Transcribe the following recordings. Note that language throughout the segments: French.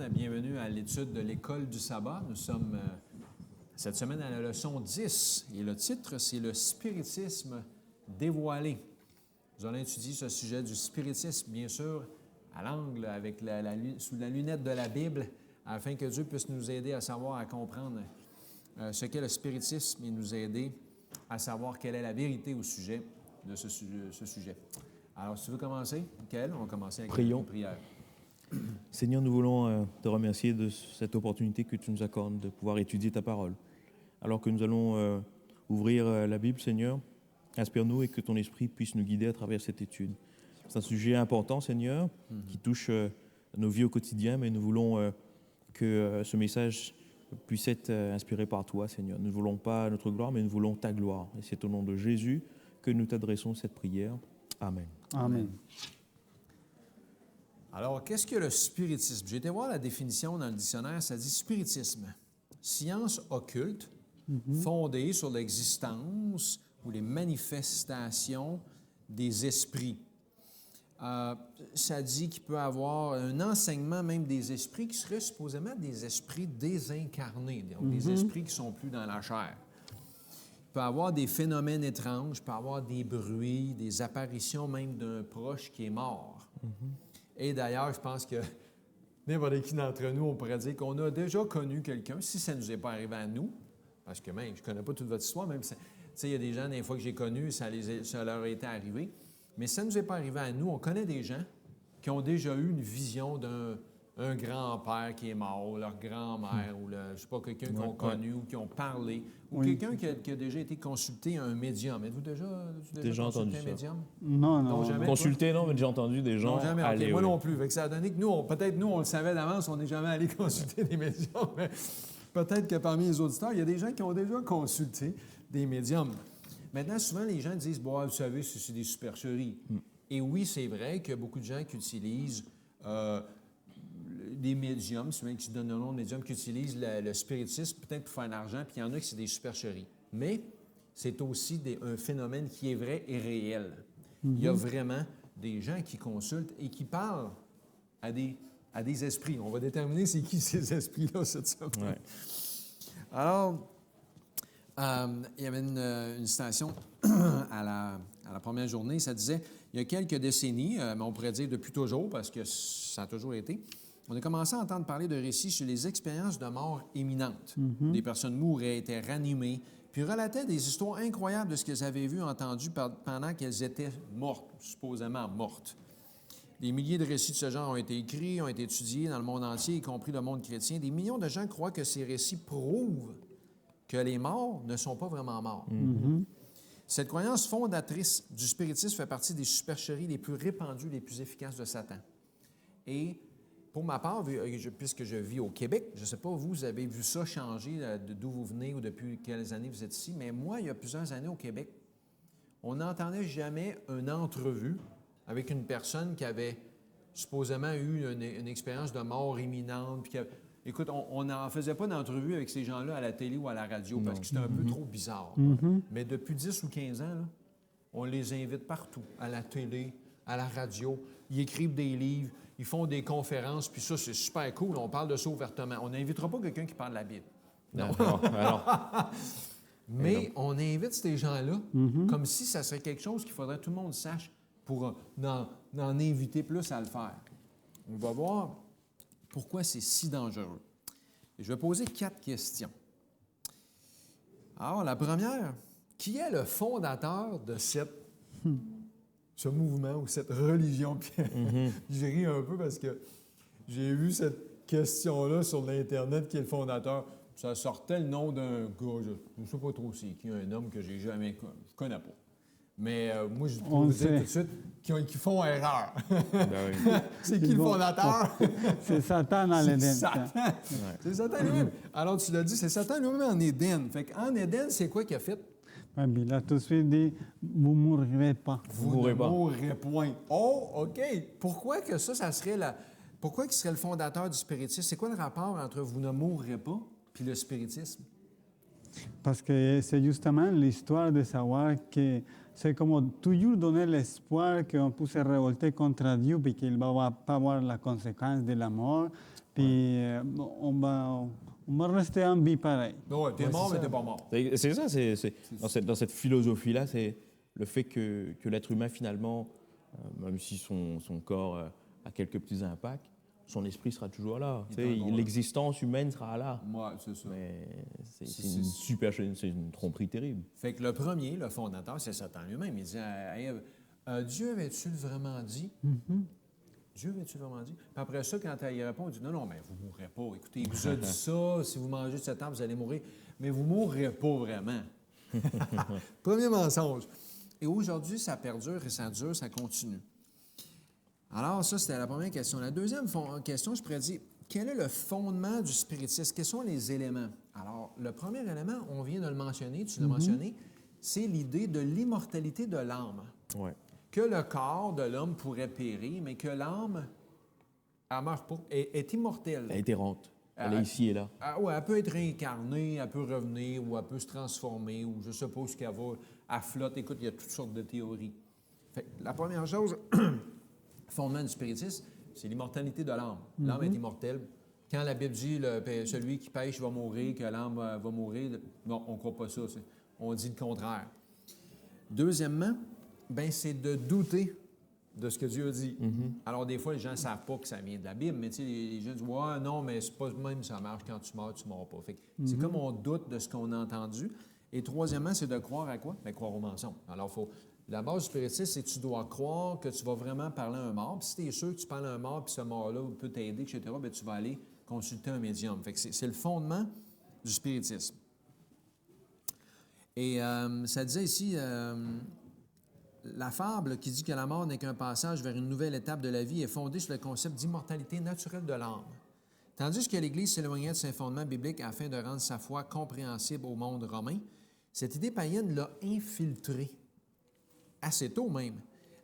semaine. Bienvenue à l'étude de l'école du sabbat. Nous sommes cette semaine à la leçon 10 et le titre, c'est le spiritisme dévoilé. Nous allons étudier ce sujet du spiritisme, bien sûr, à l'angle, avec sous la lunette de la Bible, afin que Dieu puisse nous aider à savoir, à comprendre ce qu'est le spiritisme et nous aider à savoir quelle est la vérité au sujet de ce sujet. Alors, si tu veux commencer, Michael, on va commencer avec une prière. Seigneur, nous voulons te remercier de cette opportunité que tu nous accordes de pouvoir étudier ta parole. Alors que nous allons ouvrir la Bible, Seigneur, inspire-nous et que ton esprit puisse nous guider à travers cette étude. C'est un sujet important, Seigneur, qui touche nos vies au quotidien, mais nous voulons que ce message puisse être inspiré par toi, Seigneur. Nous ne voulons pas notre gloire, mais nous voulons ta gloire. Et c'est au nom de Jésus que nous t'adressons cette prière. Amen. Amen. Alors, qu'est-ce que le spiritisme? J'ai été voir la définition dans le dictionnaire, ça dit spiritisme, science occulte, fondée sur l'existence ou les manifestations des esprits. Ça dit qu'il peut y avoir un enseignement même des esprits qui seraient supposément des esprits désincarnés, donc des esprits qui ne sont plus dans la chair. Il peut y avoir des phénomènes étranges, il peut y avoir des bruits, des apparitions même d'un proche qui est mort. Et d'ailleurs, je pense que n'importe qui d'entre nous, on pourrait dire qu'on a déjà connu quelqu'un, si ça ne nous est pas arrivé à nous, parce que même, je ne connais pas toute votre histoire, même si, tu sais, il y a des gens, des fois que j'ai connus, ça leur a été arrivé, mais si ça ne nous est pas arrivé à nous, on connaît des gens qui ont déjà eu une vision d'un grand-père qui est mort, ou leur grand-mère, ou je ne sais pas, quelqu'un qu'ils ont connu, ou qui ont parlé, ou quelqu'un qui a déjà été consulté à un médium. Êtes-vous déjà consulté un médium? Non. Jamais, Consulter, non, mais j'ai entendu des gens jamais, aller. Okay, moi non plus. Fait que ça a donné que nous, peut-être nous, on le savait d'avance, on n'est jamais allé consulter des médiums, mais peut-être que parmi les auditeurs, il y a des gens qui ont déjà consulté des médiums. Maintenant, souvent, les gens disent, bon, vous savez, c'est des supercheries. Et oui, c'est vrai qu'il y a beaucoup de gens qui utilisent des médiums, c'est même qui se donnent le nom de médiums, qui utilisent le spiritisme peut-être pour faire de l'argent, puis il y en a qui c'est des supercheries. Mais c'est aussi un phénomène qui est vrai et réel. Il y a vraiment des gens qui consultent et qui parlent à des esprits. On va déterminer c'est qui ces esprits-là cette semaine. Ouais. Alors, il y avait une citation à la première journée, ça disait, il y a quelques décennies, mais on pourrait dire depuis toujours, parce que ça a toujours été, on a commencé à entendre parler de récits sur les expériences de mort imminente. Des personnes mouraient, étaient ranimées, puis relataient des histoires incroyables de ce qu'elles avaient vu, entendu pendant qu'elles étaient mortes, supposément mortes. Des milliers de récits de ce genre ont été écrits, ont été étudiés dans le monde entier, y compris le monde chrétien. Des millions de gens croient que ces récits prouvent que les morts ne sont pas vraiment morts. Cette croyance fondatrice du spiritisme fait partie des supercheries les plus répandues, les plus efficaces de Satan. Et pour ma part, puisque je vis au Québec, je ne sais pas, vous avez vu ça changer d'où vous venez ou depuis quelles années vous êtes ici, mais moi, il y a plusieurs années au Québec, on n'entendait jamais une entrevue avec une personne qui avait supposément eu une expérience de mort imminente. Puis écoute, on n'en faisait pas d'entrevue avec ces gens-là à la télé ou à la radio parce que c'était un peu trop bizarre. Mais depuis 10 ou 15 ans, là, on les invite partout, à la télé, à la radio. Ils écrivent des livres, ils font des conférences, puis ça, c'est super cool. On parle de ça ouvertement. On n'invitera pas quelqu'un qui parle de la Bible. Non. Mais on invite ces gens-là comme si ça serait quelque chose qu'il faudrait que tout le monde sache pour en inviter plus à le faire. On va voir pourquoi c'est si dangereux. Et je vais poser 4 questions. Alors, la première, qui est le fondateur de ce mouvement ou cette religion? Je ris un peu parce que j'ai vu cette question-là sur l'Internet, qui est le fondateur. Ça sortait le nom d'un gars, je ne sais pas trop c'est qui, un homme que j'ai jamais connu, je ne connais pas. Mais moi, je peux vous dire tout de suite qui font erreur. C'est qui le fondateur? C'est Satan dans l'Éden. C'est Satan. C'est Satan lui-même. Alors, tu l'as dit, c'est Satan lui-même en Éden. Fait qu'en Éden, c'est quoi qu'il a fait? Il a tout de suite dit, vous ne mourrez pas. Vous ne mourrez point. Oh, OK. Pourquoi que ça serait pourquoi qu'il serait le fondateur du spiritisme? C'est quoi le rapport entre vous ne mourrez pas puis le spiritisme? Parce que c'est justement l'histoire de savoir que c'est comme toujours donner l'espoir qu'on puisse se révolter contre Dieu et qu'il ne va pas avoir la conséquence de la mort. Puis on va rester en vie pareil. Ouais, t'es Ouais, mort, c'est mais ça. t'es pas mort. C'est ça, dans cette philosophie-là, c'est le fait que l'être humain, finalement, même si son corps a quelques petits impacts, son esprit sera toujours là. Il Tu est sais, encore là. l'existence humaine sera là. Ouais, c'est ça. Mais c'est C'est- c'est une tromperie terrible. Fait que le premier, le fondateur, c'est Satan lui-même. Il dit à Ève, Dieu avait-tu vraiment dit? Dieu avait-tu vraiment dit? Puis après ça, quand elle y répond, il dit, non, mais vous ne mourrez pas. Écoutez, il vous a dit ça, si vous mangez de cet arbre, vous allez mourir. Mais vous ne mourrez pas vraiment. Premier mensonge. Et aujourd'hui, ça perdure et ça dure, ça continue. Alors, ça, c'était la première question. La deuxième question, je pourrais dire, quel est le fondement du spiritisme? Quels sont les éléments? Alors, le premier élément, on vient de le mentionner, tu l'as mentionné, c'est l'idée de l'immortalité de l'âme. Ouais. Que le corps de l'homme pourrait périr, mais que l'âme, elle ne meurt pas, est immortelle. Elle est errante. Elle est ici et là. Ouais, elle peut être réincarnée, elle peut revenir, ou elle peut se transformer, ou je suppose qu'elle va, elle flotte. Écoute, il y a toutes sortes de théories. Fait que la première chose, fondement du spiritisme, c'est l'immortalité de l'âme. L'âme est immortelle. Quand la Bible dit celui qui pêche va mourir, que l'âme va mourir, non, on ne croit pas ça. On dit le contraire. Deuxièmement, ben, c'est de douter de ce que Dieu a dit. Alors, des fois, les gens ne savent pas que ça vient de la Bible, mais tu sais, les gens disent « Ouais, non, mais c'est pas même ça marche. Quand tu meurs, tu ne meurs pas. » Fait que c'est comme on doute de ce qu'on a entendu. Et troisièmement, c'est de croire à quoi? Bien, croire au mensonge. Alors, la base du spiritisme, c'est que tu dois croire que tu vas vraiment parler à un mort. Puis si tu es sûr que tu parles à un mort, puis ce mort-là peut t'aider, etc., bien, tu vas aller consulter un médium. Fait que c'est le fondement du spiritisme. Et ça disait ici, la fable qui dit que la mort n'est qu'un passage vers une nouvelle étape de la vie est fondée sur le concept d'immortalité naturelle de l'âme. Tandis que l'Église s'éloignait de ses fondements bibliques afin de rendre sa foi compréhensible au monde romain, cette idée païenne l'a infiltrée, assez tôt même.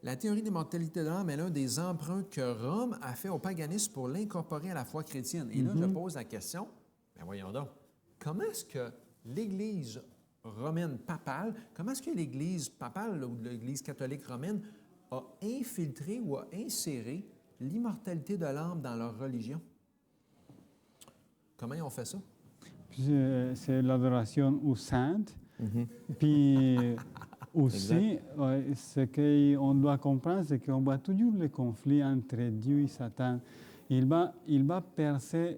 La théorie d'immortalité de l'âme est l'un des emprunts que Rome a fait au paganisme pour l'incorporer à la foi chrétienne. Et là, je pose la question, bien voyons donc, comment est-ce que l'Église romaine papale, comment est-ce que l'Église papale ou l'Église catholique romaine a infiltré ou a inséré l'immortalité de l'âme dans leur religion? Comment ils ont fait ça? C'est l'adoration aux saintes. Puis aussi, ouais, ce qu'on doit comprendre, c'est qu'on voit toujours le conflit entre Dieu et Satan. Il va percer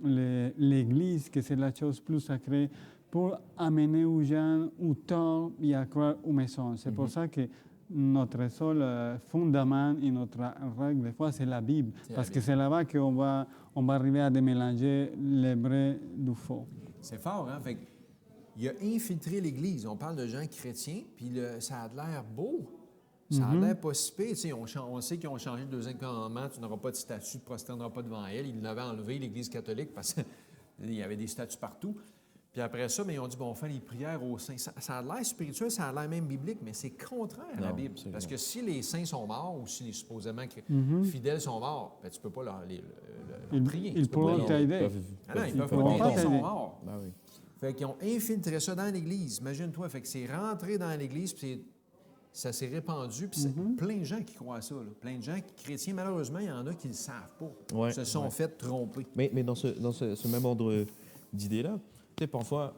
l'Église, que c'est la chose plus sacrée, pour amener aux gens au tort et à croire aux mensonges. C'est pour ça que notre seul fondement et notre règle de foi, c'est la Bible. Parce que c'est là-bas qu'on va arriver à démélanger le vrai du faux. C'est fort, hein? Fait que, il a infiltré l'Église. On parle de gens chrétiens, puis ça a l'air beau. Ça a l'air pas si pire. Tu sais, on sait qu'ils ont changé le deuxième commandement. Tu n'auras pas de statue, tu ne prosterneras pas devant elle. Ils l'avaient enlevé, l'Église catholique, parce qu'il y avait des statues partout. Puis après ça, mais ils ont dit, bon, on fait les prières aux saints. Ça a l'air spirituel, ça a l'air même biblique, mais c'est contraire à la Bible. Parce que si les saints sont morts, ou si les supposément fidèles sont morts, ben, tu ne peux pas leur prier. Ils pourront t'aider. Non, ils peuvent pas t'aider, ils sont morts. Ben oui. Fait qu'ils ont infiltré ça dans l'Église. Imagine-toi, fait que c'est rentré dans l'Église, puis ça s'est répandu, puis c'est plein de gens qui croient à ça. Là. Plein de gens chrétiens, malheureusement, il y en a qui ne le savent pas. Ouais, se sont fait tromper. Mais dans ce même ordre d'idées-là, tu sais, parfois,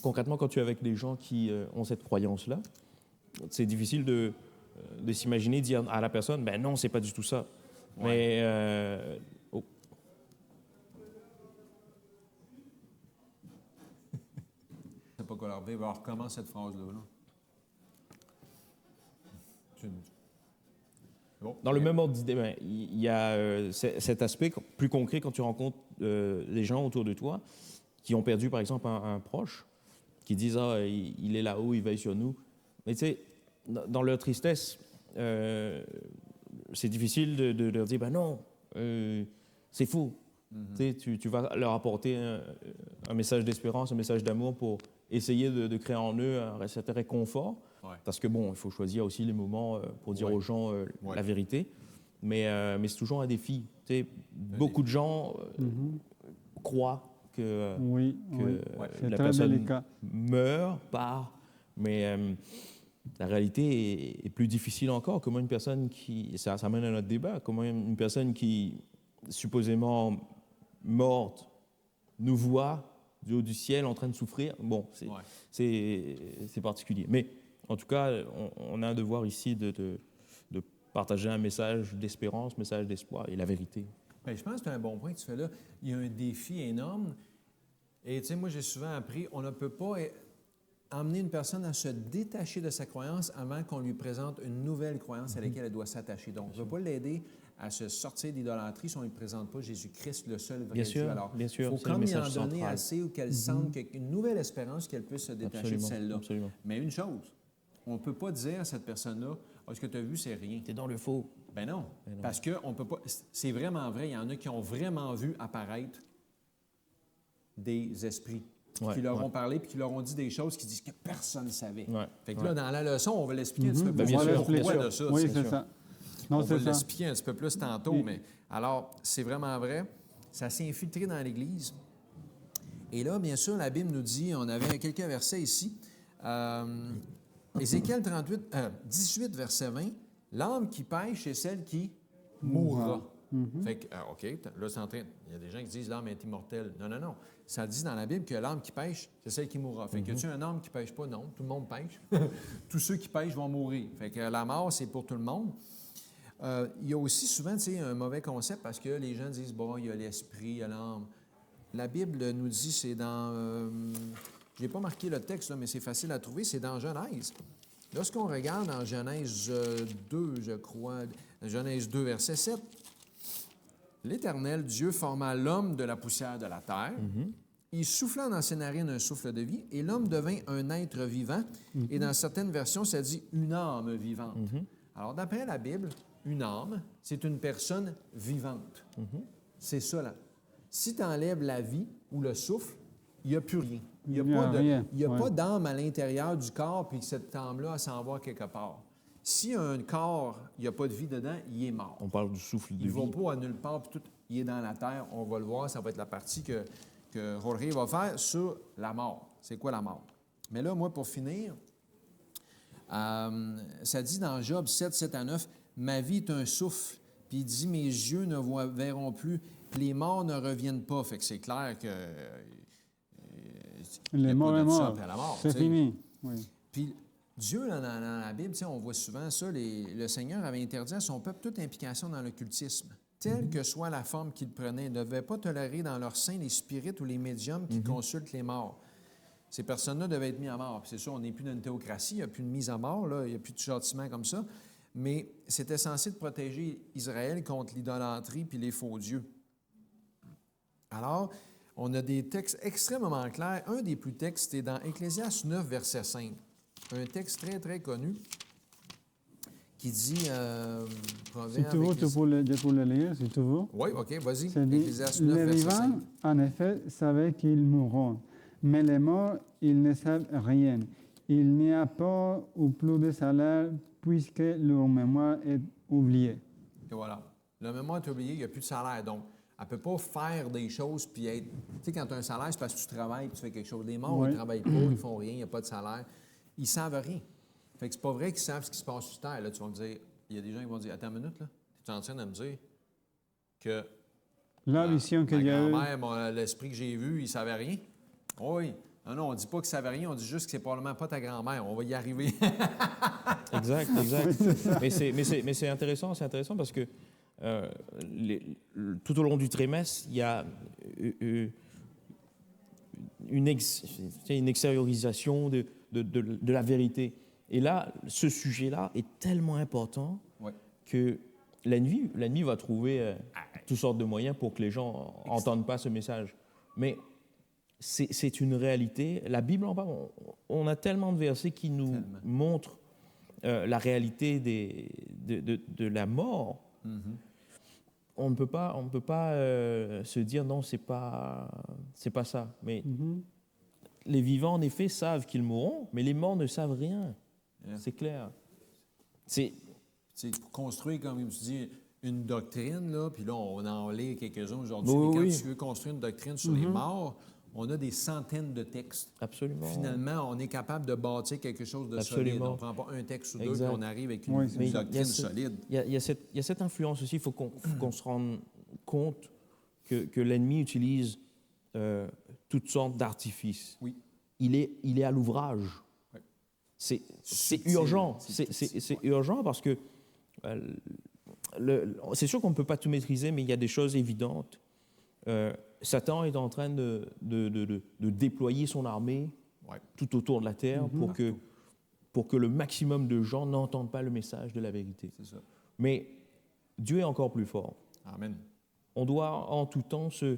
concrètement, quand tu es avec des gens qui ont cette croyance-là, c'est difficile de s'imaginer dire à la personne, ben non, c'est pas du tout ça. Ouais. Mais Je sais pas quoi leur dire. Alors, recommence cette phrase-là. Là. Bon. dans le même ordre d'idée, ben, il y a cet aspect plus concret quand tu rencontres les gens autour de toi qui ont perdu, par exemple, un proche, qui disent « Ah, il est là-haut, il veille sur nous ». Mais tu sais, dans leur tristesse, c'est difficile de leur dire « Ben non, c'est faux ». Tu vas leur apporter un message d'espérance, un message d'amour pour essayer de créer en eux un certain réconfort. Ouais. Parce que, bon, il faut choisir aussi les moments pour dire aux gens la vérité. Mais c'est toujours un défi. Tu sais, beaucoup de gens croient que c'est la très personne délicat. meurt, part. Mais la réalité est plus difficile encore. Comment une personne qui... Ça mène à notre débat. Comment une personne qui supposément morte nous voit du haut du ciel en train de souffrir, bon, c'est particulier. Mais en tout cas, on a un devoir ici de partager un message d'espérance, message d'espoir et la vérité. Bien, je pense que c'est un bon point que tu fais là. Il y a un défi énorme. Et tu sais, moi, j'ai souvent appris, on ne peut pas emmener une personne à se détacher de sa croyance avant qu'on lui présente une nouvelle croyance à laquelle elle doit s'attacher. Donc, on ne peut pas l'aider à se sortir d'idolâtrie si on ne lui présente pas Jésus-Christ, le seul vrai Dieu. Alors, il faut comme y en donner assez ou qu'elle sente une nouvelle espérance qu'elle puisse se détacher de celle-là. Absolument. Mais une chose, on ne peut pas dire à cette personne-là, ce que tu as vu, c'est rien. Tu es dans le faux. Ben non, parce que on peut pas. C'est vraiment vrai. Il y en a qui ont vraiment vu apparaître des esprits qui leur ont parlé puis qui leur ont dit des choses qui disent que personne ne savait. Fait que là, dans la leçon, on va l'expliquer un petit peu plus. Bien sûr, pourquoi de ça. Oui, c'est ça. Non, on va l'expliquer un petit peu plus tantôt. Mais alors, c'est vraiment vrai. Ça s'est infiltré dans l'Église. Et là, bien sûr, la Bible nous dit, on avait quelques versets ici. Ézéchiel 18, verset 20. L'âme qui pêche est celle qui mourra. Fait que, OK, là, c'est en train. Il y a des gens qui disent l'âme est immortelle. Non, non, non. Ça dit dans la Bible que l'âme qui pêche, c'est celle qui mourra. Fait que, y a-tu un âme qui pêche pas? Non, tout le monde pêche. Tous ceux qui pêchent vont mourir. Fait que la mort, c'est pour tout le monde. Il y a aussi souvent, tu sais, un mauvais concept parce que les gens disent, bon, il y a l'esprit, il y a l'âme. La Bible nous dit, c'est dans. Je n'ai pas marqué le texte, là, mais c'est facile à trouver, c'est dans Genèse. Lorsqu'on regarde en Genèse 2, je crois, Genèse 2, verset 7, l'Éternel Dieu forma l'homme de la poussière de la terre. Il souffla dans ses narines un souffle de vie, et l'homme devint un être vivant. Et dans certaines versions, ça dit une âme vivante. Alors, d'après la Bible, une âme, c'est une personne vivante. C'est ça, là. Si tu enlèves la vie ou le souffle, il n'y a plus rien. Il n'y a pas d'âme à l'intérieur du corps, puis que cette âme-là, elle s'en va quelque part. Si un corps, il n'y a pas de vie dedans, il est mort. On parle du souffle de vie. Il ne va pas à nulle part, puis tout, il est dans la terre. On va le voir, ça va être la partie que Jorge va faire sur la mort. C'est quoi la mort? Mais là, moi, pour finir, ça dit dans Job 7, 7 à 9, « Ma vie est un souffle. » Puis il dit, « Mes yeux ne verront plus. Les morts ne reviennent pas. » Fait que c'est clair que... les morts est mort. C'est fini. Oui. Puis Dieu, dans la Bible, on voit souvent ça, le Seigneur avait interdit à son peuple toute implication dans l'occultisme. Telle que soit la forme qu'il prenait, il ne devait pas tolérer dans leur sein les spirites ou les médiums qui consultent les morts. Ces personnes-là devaient être mises à mort. Puis c'est sûr, on n'est plus dans une théocratie, il n'y a plus de mise à mort, là, il n'y a plus de châtiment comme ça. Mais c'était censé de protéger Israël contre l'idolâtrie puis les faux dieux. Alors, on a des textes extrêmement clairs. Un des plus textes, c'est dans Ecclésiaste 9, verset 5. Un texte très, très connu qui dit... si tu veux, je peux le lire, si tu veux. Oui, OK, vas-y. Ecclésiaste 9, verset 5. Les vivants, en effet, savaient qu'ils mourront, mais les morts, ils ne savent rien. Il n'y a pas ou plus de salaire puisque leur mémoire est oubliée. Et voilà. La mémoire est oubliée, il n'y a plus de salaire. Donc, elle ne peut pas faire des choses puis être... Tu sais, quand tu as un salaire, c'est parce que tu travailles et tu fais quelque chose. Les morts, ils ne travaillent pas, ils ne font rien, il n'y a pas de salaire. Ils ne savent rien. Fait que c'est pas vrai qu'ils savent ce qui se passe sur Terre. Là, tu vas me dire... Il y a des gens qui vont dire, attends une minute, là. Tu es en train de me dire que... La vision que j'ai eue... Ma grand-mère, l'esprit que j'ai vu, il ne savait rien? Oui. Non, on ne dit pas qu'il ne savait rien, on dit juste que c'est probablement pas ta grand-mère. On va y arriver. Exact. Mais c'est intéressant parce que tout au long du trimestre, il y a une extériorisation de la vérité. Et là, ce sujet-là est tellement important que la nuit va trouver toutes sortes de moyens pour que les gens n'entendent pas ce message. Mais c'est une réalité. La Bible en parle. On a tellement de versets qui nous montrent la réalité de la mort. On ne peut pas se dire non, c'est pas ça. Mais les vivants, en effet, savent qu'ils mourront, mais les morts ne savent rien. C'est clair. C'est pour construire, comme tu dis, une doctrine, là, puis là, on en lit quelques-uns aujourd'hui. Mais quand tu veux construire une doctrine sur les morts, on a des centaines de textes. Absolument. Finalement, on est capable de bâtir quelque chose de solide. On ne prend pas un texte ou deux, puis on arrive avec une doctrine solide. Il y a cette influence aussi. Il faut qu'on se rende compte que l'ennemi utilise toutes sortes d'artifices. Oui. Il est à l'ouvrage. Oui. C'est Subtil, urgent. c'est subtil, C'est ouais. urgent parce que c'est sûr qu'on ne peut pas tout maîtriser, mais il y a des choses évidentes. Satan est en train de déployer son armée Ouais. tout autour de la terre pour que le maximum de gens n'entendent pas le message de la vérité. C'est ça. Mais Dieu est encore plus fort. Amen. On doit en tout temps se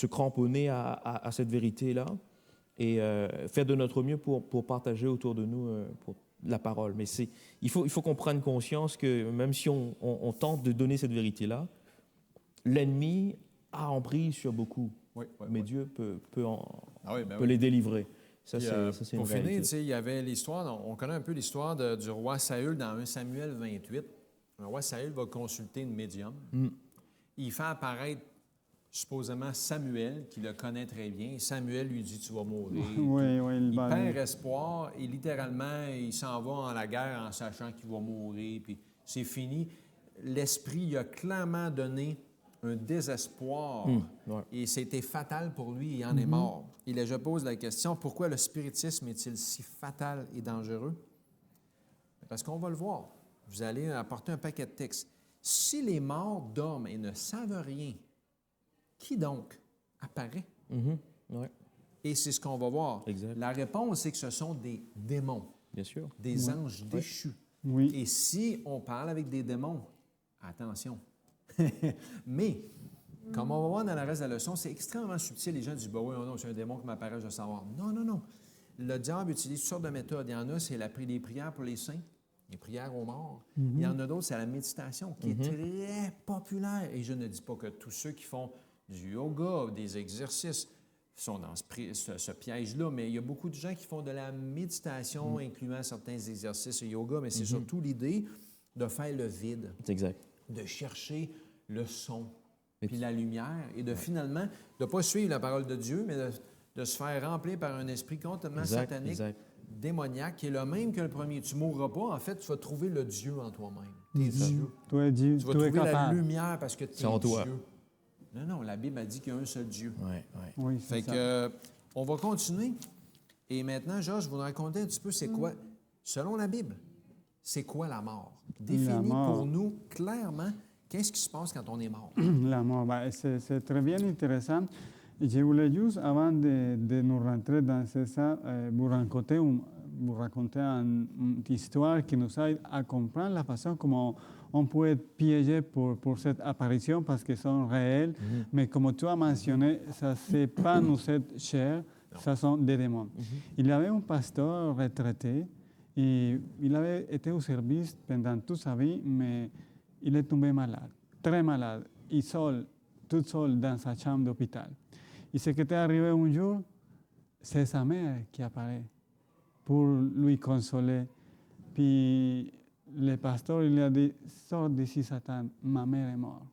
cramponner à cette vérité-là et faire de notre mieux pour partager autour de nous pour la parole. Mais il faut qu'on prenne conscience que même si on tente de donner cette vérité-là, l'ennemi a emprise sur beaucoup. Oui, oui, Mais oui. Dieu peut oui. les délivrer. Ça, Puis, c'est une pour finir, réalité. tu sais, il y avait l'histoire, on connaît un peu l'histoire du roi Saül dans 1 Samuel 28. Le roi Saül va consulter une médium. Il fait apparaître supposément Samuel, qui le connaît très bien. Samuel lui dit « Tu vas mourir ». Oui, Il perd espoir et littéralement, il s'en va en la guerre en sachant qu'il va mourir. Puis c'est fini. L'Esprit lui a clairement donné un désespoir ouais. et c'était fatal pour lui, il en est mort. Et là, je pose la question, pourquoi le spiritisme est-il si fatal et dangereux? Parce qu'on va le voir. Vous allez apporter un paquet de textes. Si les morts dorment et ne savent rien, qui donc apparaît? Ouais, Et c'est ce qu'on va voir. Exact. La réponse, c'est que ce sont des démons, bien sûr. des anges déchus. Oui. Et si on parle avec des démons, attention. Mais, comme on va voir dans le reste de la leçon, c'est extrêmement subtil. Les gens disent, ben oui, non, c'est un démon qui m'apparaît, je veux savoir. Non, non, non. Le diable utilise toutes sortes de méthodes. Il y en a, c'est les prières pour les saints, les prières aux morts. Il y en a d'autres, c'est la méditation, qui est très populaire. Et je ne dis pas que tous ceux qui font du yoga, des exercices, sont dans ce piège-là, mais il y a beaucoup de gens qui font de la méditation, incluant certains exercices et yoga, mais c'est surtout l'idée de faire le vide, C'est exact. de chercher le son, puis la lumière, et de finalement, de ne pas suivre la parole de Dieu, mais de se faire remplir par un esprit complètement satanique, démoniaque, qui est le même que le premier. Tu ne mourras pas, en fait, tu vas trouver le Dieu en toi-même. Tu es Dieu. Tu es Dieu. Tu vas Tu es trouver la capable. lumière parce que tu C'est es en Dieu. toi. Non, non, la Bible a dit qu'il y a un seul Dieu. Ouais. Oui, Fait c'est ça. que, on va continuer. Et maintenant, Georges, je vous raconter un petit peu c'est quoi, selon la Bible, c'est quoi la mort? Définis mort. pour nous clairement qu'est-ce qui se passe quand on est mort. La mort, c'est très bien intéressant. Je voulais juste, avant de nous rentrer dans ça, vous raconter une histoire qui nous aide à comprendre la façon comment on peut être piégé pour cette apparition parce qu'elles sont réelles. Mais comme tu as mentionné, ça c'est pas nous être cher, ça sont des démons. Il y avait un pasteur retraité et il avait été au service pendant toute sa vie, mais il est tombé malade, très malade, et seul, tout seul dans sa chambre d'hôpital. Et ce qui est arrivé un jour, c'est sa mère qui apparaît pour lui consoler. Puis le pasteur il lui a dit, sors d'ici Satan, ma mère est morte.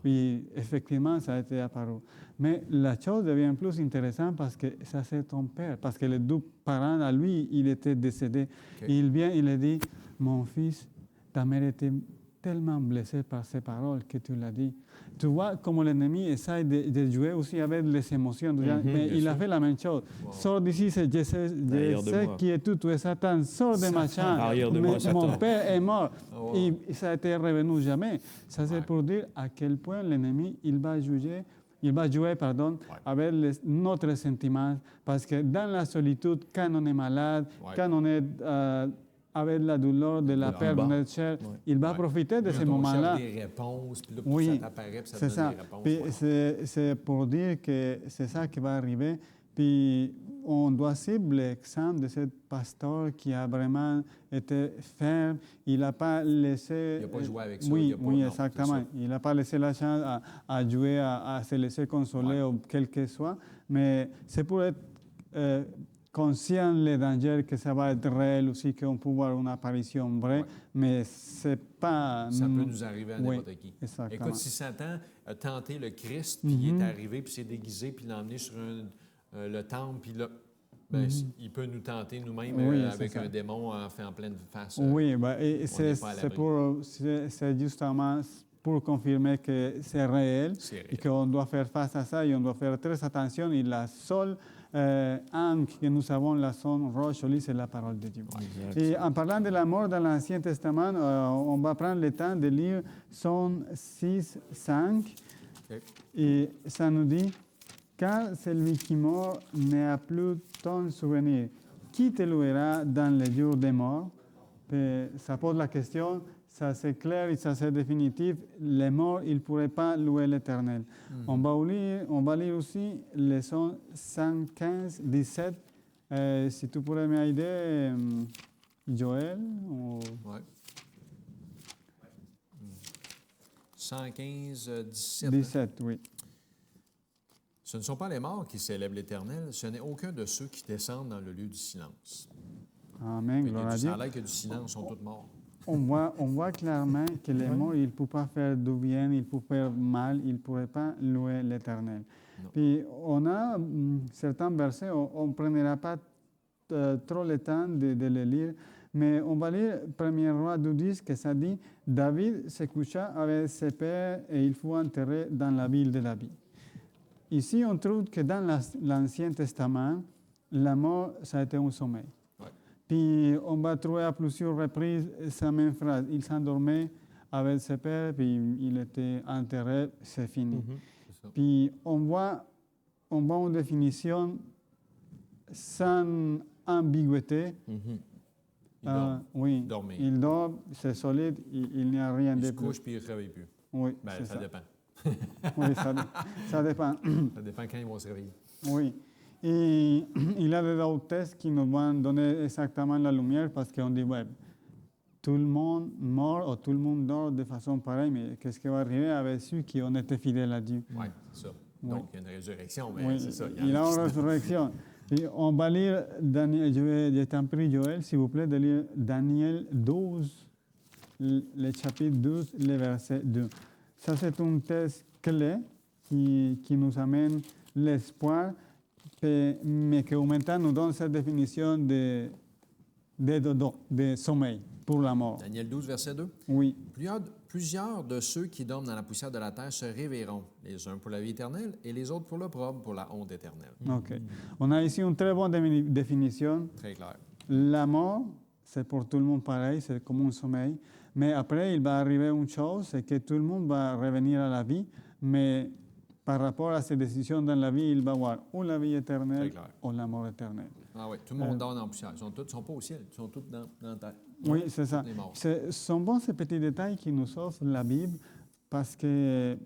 Puis effectivement, ça a été apparu. Mais la chose devient plus intéressante parce que ça c'est ton père, parce que les deux parents à lui, il était décédé. Okay. Et il vient, il a dit, mon fils, ta mère était tellement blessée par ces paroles que tu l'as dit. Tu vois comment l'ennemi essaie de jouer aussi avec les émotions. Mais il a fait la même chose. Wow. Sors d'ici, je sais qui est tout, tu es Satan, sors de ma chambre. Mon père est mort. Oh, wow. Et ça a été revenu jamais. Ça c'est pour dire à quel point l'ennemi, il va jouer avec notre sentiment. Parce que dans la solitude, quand on est malade, quand on est avec la douleur de la perte de notre chair, il va profiter de ces moments-là. Des réponses, puis là, oui, ça t'apparaît, puis ça te donne des réponses. Puis c'est pour dire que c'est ça qui va arriver. Puis on doit cibler l'exemple de ce pasteur qui a vraiment été ferme. Il n'a pas laissé... Il n'a pas joué avec ça. Oui, exactement. Il n'a pas laissé la chance à jouer, à se laisser consoler ou quel que soit. Mais c'est pour être conscient des dangers que ça va être réel aussi, qu'on peut voir une apparition vraie, mais c'est pas... Ça peut nous arriver à n'importe qui. Exactement. Écoute, si Satan a tenté le Christ, puis il est arrivé, puis s'est déguisé, puis l'a emmené sur le temple, puis là, il peut nous tenter nous-mêmes avec un démon en pleine face. Oui, c'est justement pour confirmer que c'est réel C'est et réel. qu'on doit faire face à ça et on doit faire très attention. Et la seule ancre que nous avons, la seule roche solide, c'est la parole de Dieu. Exact. Et en parlant de la mort dans l'Ancien Testament, on va prendre le temps de lire Psaume 6, 5. OK. Et ça nous dit, car celui qui meurt n'a plus ton souvenir. Qui te louera dans les jours des morts? Et ça pose la question, ça c'est clair et ça c'est définitif. Les morts, ils ne pourraient pas louer l'Éternel. On va lire aussi le Psaume 115, 17. Si tu pourrais m'aider, Joël. Ouais. 115, 17. 17, oui. Ce ne sont pas les morts qui célèbrent l'Éternel, ce n'est aucun de ceux qui descendent dans le lieu du silence. Amen, Fait que gloire à ça Dieu. a l'air que du silence, sont tous morts. On voit clairement que les morts, ils ne peuvent pas faire du bien, ils peuvent faire mal, ils ne pourraient pas louer l'Éternel. Non. Puis on a certains versets, on ne prendra pas trop le temps de les lire, mais on va lire 1er Roi 12, que ça dit « David se coucha avec ses pères et il fut enterré dans la ville de David ». Ici, on trouve que dans l'Ancien Testament, la mort, ça a été un sommeil. Ouais. Puis on va trouver à plusieurs reprises sa même phrase. Il s'endormait avec ses pères, puis il était enterré, c'est fini. C'est ça. Puis on voit une définition sans ambiguïté. Il dort. Oui, Dormir. il dort, c'est solide, il n'y a rien Il de se plus. couche puis il ne réveille plus. Oui, Ben, c'est ça ça. dépend. Oui, ça dépend. Ça dépend quand ils vont se réveiller. Oui. Et il y a d'autres tests qui nous vont donner exactement la lumière parce qu'on dit, ouais, tout le monde meurt ou tout le monde dort de façon pareille, mais qu'est-ce qui va arriver avec ceux qui ont été fidèles à Dieu? Oui, c'est ça. Donc, il y a une résurrection, mais Oui, c'est ça. il y a une résurrection. Et on va lire, Daniel, je t'en prie, Joël, s'il vous plaît, de lire Daniel 12, le chapitre 12, le verset 2. Ça, c'est un texte clé qui nous amène l'espoir, mais qui en même temps nous donne cette définition de sommeil pour la mort. Daniel 12, verset 2. Oui, Plusieurs de ceux qui dorment dans la poussière de la terre se réveilleront, les uns pour la vie éternelle et les autres pour l'opprobre, pour la honte éternelle. OK. On a ici une très bonne définition. Très clair. La mort, c'est pour tout le monde pareil, c'est comme un sommeil. Mais après, il va arriver une chose, c'est que tout le monde va revenir à la vie, mais par rapport à ses décisions dans la vie, il va avoir ou la vie éternelle Très clair. ou la mort éternelle. Ah oui, tout le monde dort dans la poussière. Ils ne sont pas au ciel, ils sont tous dans la terre. Oui, c'est ça. Les morts. Ce sont bons ces petits détails qui nous offre la Bible parce que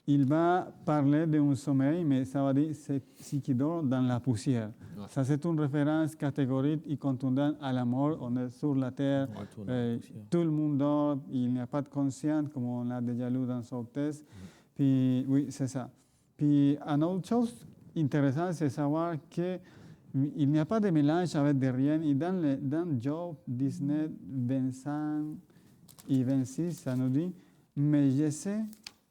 il va parler d'un sommeil, mais ça va dire c'est ce qui dort dans la poussière. Ouais. Ça, c'est une référence catégorique et contundente à la mort. On est sur la terre, On retourne dans la poussière. tout le monde dort, il n'y a pas de conscience, comme on l'a déjà lu dans ce texte. Puis, oui, c'est ça. Puis, une autre chose intéressante, c'est savoir qu'il n'y a pas de mélange avec de rien. Et dans Job 19, 25 et 26, ça nous dit « Mais je sais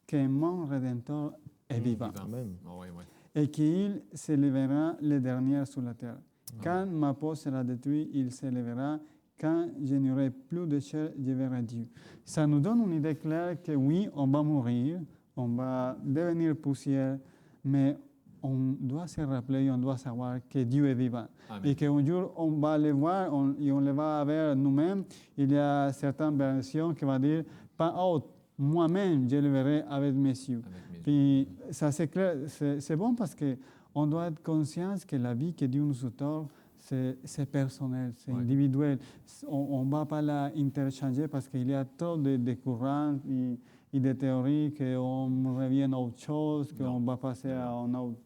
que mon Rédempteur est vivant. Amen. Ah oui, oui. Et qu'il s'élèvera le dernier sur la terre. Quand ma peau sera détruite, il s'élèvera. Quand je n'aurai plus de chair, je verrai Dieu. » Ça nous donne une idée claire que oui, on va mourir, on va devenir poussière, mais on doit se rappeler, on doit savoir que Dieu est vivant. Amen. Et qu'un jour, on va le voir et on le va vers nous-mêmes. Il y a certaines versions qui vont dire « Pas autre, moi-même, je le verrai avec mes yeux. » Avec mes yeux. Puis ça, c'est clair, c'est bon parce qu'on doit être conscient que la vie que Dieu nous accorde, c'est personnel, c'est Ouais. individuel. On ne va pas l'interchanger parce qu'il y a trop de courants et de théories qu'on revient à autre chose, qu'on va passer à un autre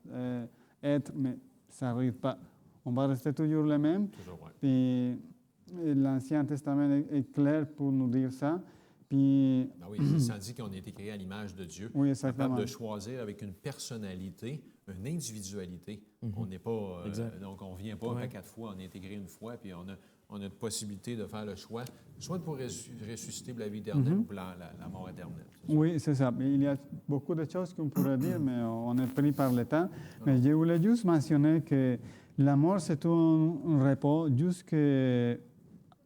être, mais ça n'arrive pas. On va rester toujours les mêmes. Toujours, oui. Puis l'Ancien Testament est clair pour nous dire ça. Puis, Ben oui, ça dit qu'on a été créé à l'image de Dieu. oui, exactement. Capable de choisir avec une personnalité, une individualité. On n'est pas. Exact. Donc, on ne vient pas Ouais. 4 fois, on est intégré une fois, puis on a la possibilité de faire le choix, soit pour ressusciter pour la vie éternelle ou pour la mort éternelle. Oui, c'est ça. Il y a beaucoup de choses qu'on pourrait dire, mais on est pris par le temps. Mais je voulais juste mentionner que la mort, c'est un repos jusqu'à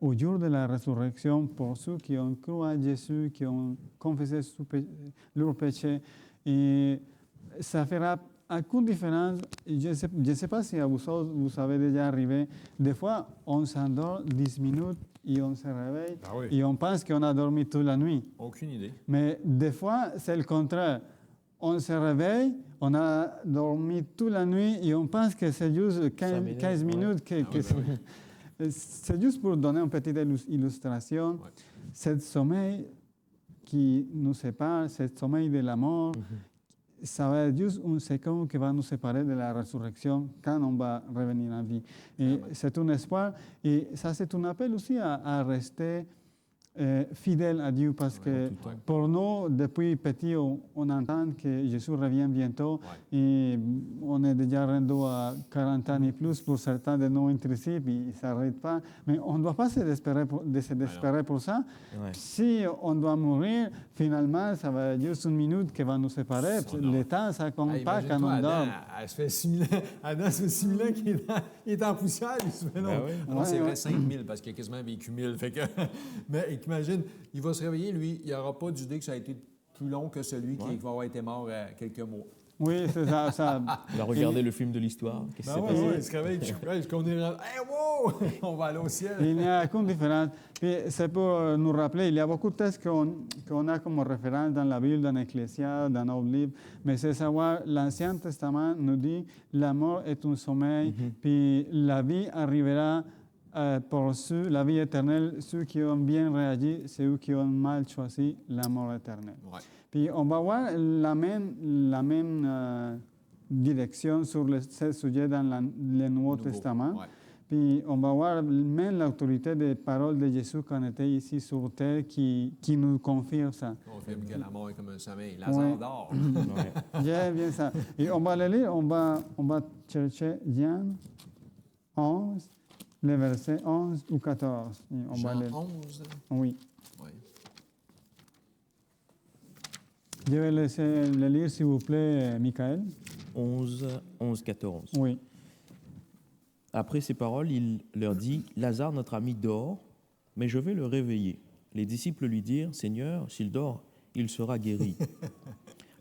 au jour de la résurrection, pour ceux qui ont cru à Jésus, qui ont confessé leurs péchés, et ça fera une différence. Je ne sais pas si à vous avez déjà arrivé. Des fois, on s'endort 10 minutes et on se réveille Ah oui. et on pense qu'on a dormi toute la nuit. Aucune idée. Mais des fois, c'est le contraire. On se réveille, on a dormi toute la nuit et on pense que c'est juste 15 minutes. C'est juste pour donner une petite illustration. Ouais. Ce sommeil qui nous sépare, ce sommeil de la mort, ça va être juste une seconde qui va nous séparer de la résurrection quand on va revenir en vie. Et c'est un espoir. Et ça, c'est un appel aussi à rester fidèle à Dieu parce que pour nous, depuis petit, on entend que Jésus revient bientôt et on est déjà rendu à 40 ans et plus pour certains de nous ici, puis ils ne s'arrêtent pas. Mais on ne doit pas se désespérer pour ça. Ouais. Si on doit mourir, finalement, ça va être juste une minute qui va nous séparer. Le temps, ça ne compte pas quand on dort. Ça fait 6 000 ans. Adam, ça fait 6 000 ans qu'il est en poussière. Il se fait non. Non, c'est vrai, 5 000 parce qu'il a quasiment vécu 1000. Fait que, mais imagine, il va se réveiller, lui, il n'aura pas d'idée que ça a été plus long que celui qui va avoir été mort quelques mois. Oui, c'est ça. Il a regardé le film de l'histoire. Qu'est-ce qui s'est passé? Il se réveille, qu'on est hey, wow! On va aller au ciel. Il n'y a qu'une différence. Puis c'est pour nous rappeler, il y a beaucoup de textes qu'on a comme référence dans la Bible, dans l'Ecclésiaste, dans nos livres, mais c'est savoir, l'Ancien Testament nous dit la mort est un sommeil, puis la vie arrivera pour ceux, la vie éternelle, ceux qui ont bien réagi, ceux qui ont mal choisi la mort éternelle. Ouais. Puis on va voir la même direction sur ce sujet dans le Nouveau Testament. Ouais. Puis on va voir même l'autorité des paroles de Jésus quand on était ici sur terre qui nous confirme ça. On confirme que la mort est comme un sommeil. Lazare dort. Bien ça. Et on va le lire, on va chercher Jean 11, les versets 11 ou 14. Et on va Jean lire. 11. Oui. Oui. Je vais laisser le lire, s'il vous plaît, Michael. 11, 14. Oui. Après ces paroles, il leur dit, « Lazare, notre ami, dort, mais je vais le réveiller. » Les disciples lui dirent, « Seigneur, s'il dort, il sera guéri. »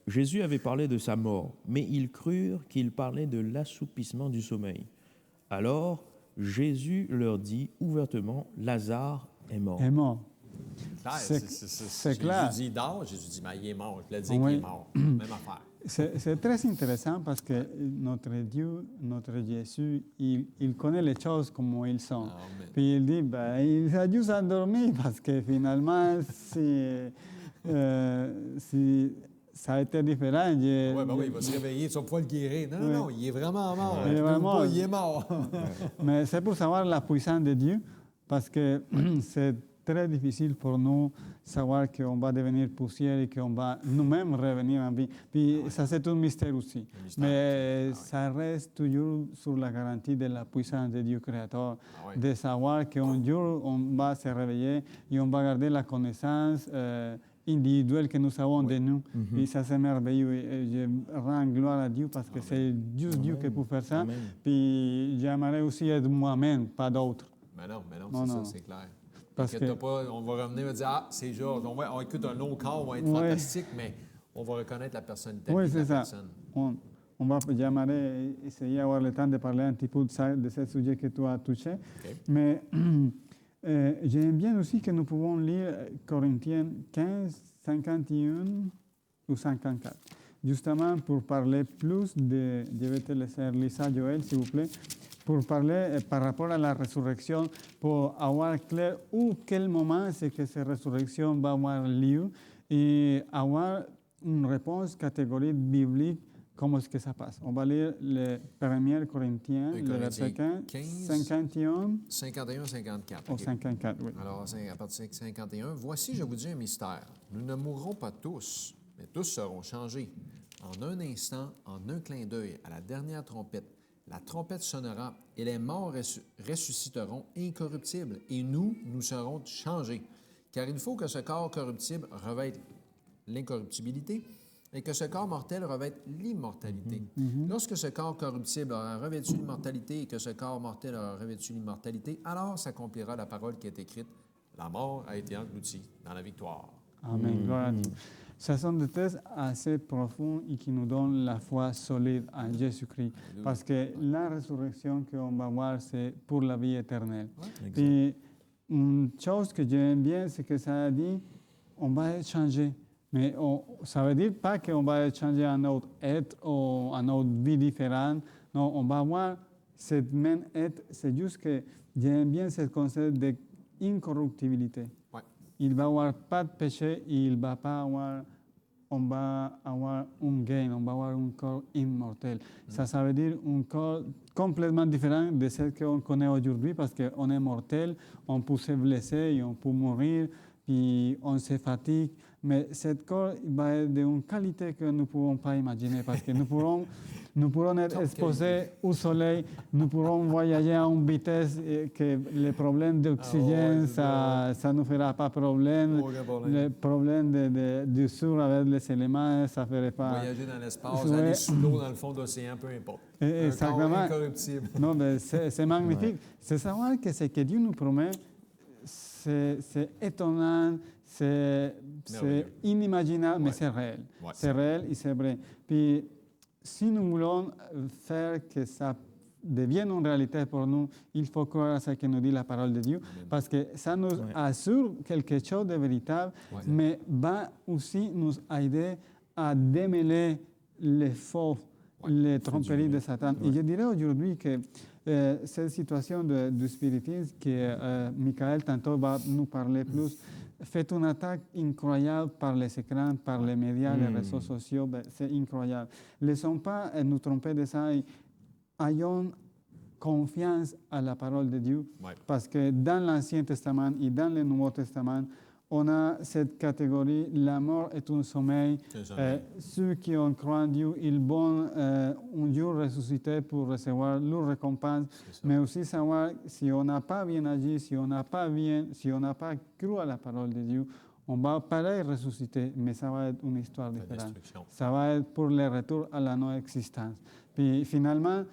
Jésus avait parlé de sa mort, mais ils crurent qu'il parlait de l'assoupissement du sommeil. Alors, Jésus leur dit ouvertement, « Lazare est mort. » Est mort. C'est clair. Jésus dit dort, Jésus dit, mais il est mort. Je l'ai dit qu'il est mort. Même affaire. C'est très intéressant parce que notre Dieu, notre Jésus, il connaît les choses comme ils sont. Amen. Puis il dit, il a juste endormi parce que finalement, si ça a été différent. Oui, il va se réveiller, tu vas pouvoir le guérir. Non, il est vraiment mort. Il est mort. Mais c'est pour savoir la puissance de Dieu parce que c'est très difficile pour nous savoir qu'on va devenir poussière et qu'on va nous-mêmes revenir en vie. Puis ça, c'est un mystère aussi. Mais ça reste toujours sur la garantie de la puissance de Dieu créateur, de savoir qu'un jour, on va se réveiller et on va garder la connaissance individuelle que nous avons de nous. Et ça, c'est merveilleux. Et je rends gloire à Dieu parce que c'est juste Dieu qui peut faire ça. Amen. Puis j'aimerais aussi être moi-même, pas d'autres. Mais non, c'est ça, c'est clair. Parce que pas, on va revenir et dire, c'est Georges, on écoute un long corps, on va être fantastique, mais on va reconnaître la personnalité de la personne. J'aimerais essayer d'avoir le temps de parler un petit peu de ce sujet que tu as touché. Okay. Mais j'aime bien aussi que nous pouvons lire Corinthiens 15, 51 ou 54. Justement pour parler plus de... Je vais te laisser lire ça, Joël, s'il vous plaît. Pour parler par rapport à la résurrection, pour avoir clair où, quel moment c'est que cette résurrection va avoir lieu et avoir une réponse catégorique biblique, comment est-ce que ça passe. On va lire le 1 Corinthiens, le verset 15, 51. 51, 54. Ou 54, oui. Alors, à partir de 51, voici, je vous dis un mystère. Nous ne mourrons pas tous, mais tous seront changés. En un instant, en un clin d'œil, à la dernière trompette, la trompette sonnera et les morts ressusciteront incorruptibles et nous serons changés. Car il faut que ce corps corruptible revête l'incorruptibilité et que ce corps mortel revête l'immortalité. Lorsque ce corps corruptible aura revêtu l'immortalité et que ce corps mortel aura revêtu l'immortalité, alors s'accomplira la parole qui est écrite. La mort a été engloutie dans la victoire. Amen. Gloire à Dieu. Ce sont des textes assez profonds et qui nous donnent la foi solide en Jésus-Christ. Parce que la résurrection qu'on va voir, c'est pour la vie éternelle. Et une chose que j'aime bien, c'est que ça a dit, on va être changé. Mais ça veut dire pas qu'on va être changé à un autre être ou à une autre vie différente. Non, on va avoir cette même être. C'est juste que j'aime bien ce concept d'incorruptibilité. Ouais. Il va avoir pas de péché, il va pas avoir, on va avoir un gain, on va avoir un corps immortel. Ça veut dire un corps complètement différent de ce qu'on connaît aujourd'hui parce qu'on est mortel, on peut se blesser et on peut mourir, puis on se fatigue. Mais ce corps va être d'une qualité que nous ne pouvons pas imaginer parce que nous pourrons être exposés au soleil, nous pourrons voyager à une vitesse que les problèmes d'oxygène, ça ne nous fera pas problème. Le problème du sur avec les éléments, ça ne ferait pas. Voyager dans l'espace, aller sous l'eau dans le fond de l'océan, peu importe. Exactement. Un corps incorruptible. Non, mais c'est magnifique. C'est savoir que ce que Dieu nous promet, c'est étonnant, c'est inimaginable, mais c'est réel. Ouais. C'est réel et c'est vrai. Puis, si nous voulons faire que ça devienne une réalité pour nous, il faut croire à ce que nous dit la parole de Dieu, parce que ça nous assure quelque chose de véritable, mais va aussi nous aider à démêler les faux, les tromperies de Satan. Et je dirais aujourd'hui que cette situation du spiritisme, que Michael tantôt va nous parler plus, fait une attaque incroyable par les écrans, par les médias, les réseaux sociaux, c'est incroyable. Laissons pas nous tromper de ça et ayons confiance à la parole de Dieu, parce que dans l'Ancien Testament et dans le Nouveau Testament, on a cette catégorie, la mort est un sommeil. Ceux qui ont cru en Dieu, ils vont un jour ressusciter pour recevoir leur récompense, mais aussi savoir si on n'a pas bien agi, si on n'a pas cru à la parole de Dieu, on va pareil ressusciter, mais ça va être une histoire différente. Ça va être pour le retour à la non-existence. Puis finalement,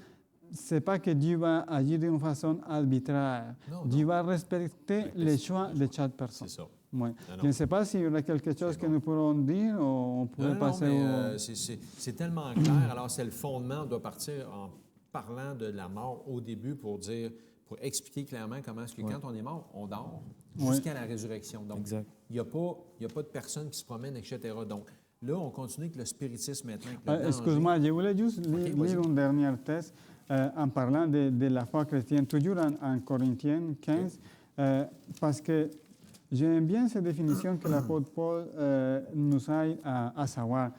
ce n'est pas que Dieu va agir d'une façon arbitraire. Non. Dieu va respecter les choix de chaque personne. C'est ça. Ouais. Je ne sais pas s'il y aurait quelque chose que nous pourrons dire ou on pourrait passer au... C'est tellement clair. Alors, c'est le fondement. On doit partir en parlant de la mort au début pour expliquer clairement comment est-ce que quand on est mort, on dort jusqu'à la résurrection. Donc, il n'y a pas de personne qui se promène, etc. Donc, là, on continue avec le spiritisme maintenant. Excuse-moi, je voulais juste lire un dernier texte en parlant de la foi chrétienne, toujours en Corinthiens 15, parce que j'aime bien cette définition que l'apôtre Paul nous aide à savoir.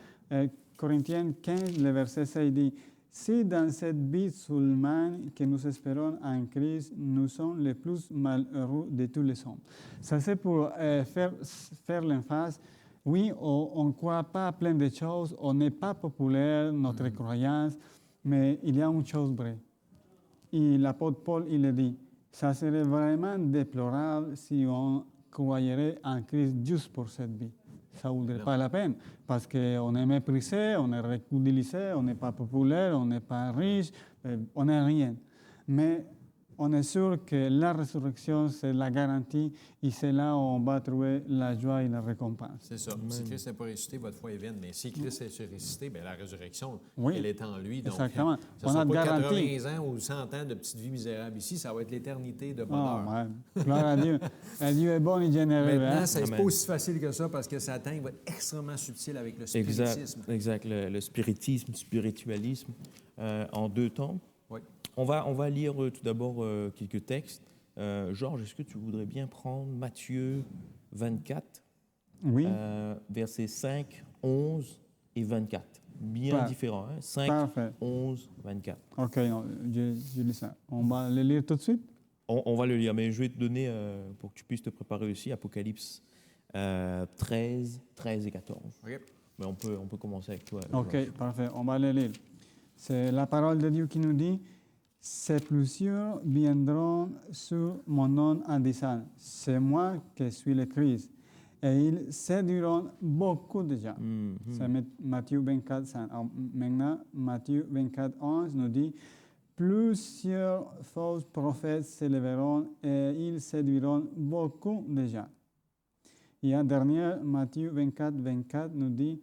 Corinthiens 15, le verset 6 dit « Si dans cette vie seulement que nous espérons en Christ, nous sommes les plus malheureux de tous les hommes. » Ça, c'est pour faire l'emphase. Oui, on ne croit pas à plein de choses, on n'est pas populaire, notre croyance, mais il y a une chose vraie. Et l'apôtre Paul, il le dit, ça serait vraiment déplorable si on croirait en Christ juste pour cette vie. Ça ne vaudrait pas la peine, parce qu'on est méprisé, on est ridiculisé, on n'est pas populaire, on n'est pas riche, on n'est rien. Mais on est sûr que la résurrection, c'est la garantie, et c'est là où on va trouver la joie et la récompense. C'est ça. Si Christ n'est pas ressuscité, votre foi est vaine. Mais si Christ est ressuscité, bien, la résurrection, elle est en lui. Donc, exactement. Ce ne sera pas 80 ans ou 100 ans de petite vie misérable ici, ça va être l'éternité de bonheur. Gloire à Dieu. Dieu est bon et généreux. Maintenant, ce n'est pas aussi facile que ça parce que Satan va être extrêmement subtil avec le spiritisme. Exact. Le spiritisme, spiritualisme, en deux temps. Oui. On va lire tout d'abord quelques textes. Georges, est-ce que tu voudrais bien prendre Matthieu 24, versets 5, 11 et 24. Bien différents, hein? 5, Parfait. 11, 24. OK, je lis ça. On va le lire tout de suite? On va le lire, mais je vais te donner, pour que tu puisses te préparer aussi, Apocalypse 13 et 14. Okay. Mais on peut commencer avec toi. OK, Georges. parfait. On va le lire. C'est la parole de Dieu qui nous dit « Ces plusieurs viendront sur mon nom en disant « C'est moi qui suis le Christ ». et ils séduiront beaucoup de gens. C'est Matthieu 24, 5. Maintenant, Matthieu 24, 11 nous dit plusieurs faux prophètes s'élèveront et ils séduiront beaucoup de gens. Et en dernier, Matthieu 24, 24 nous dit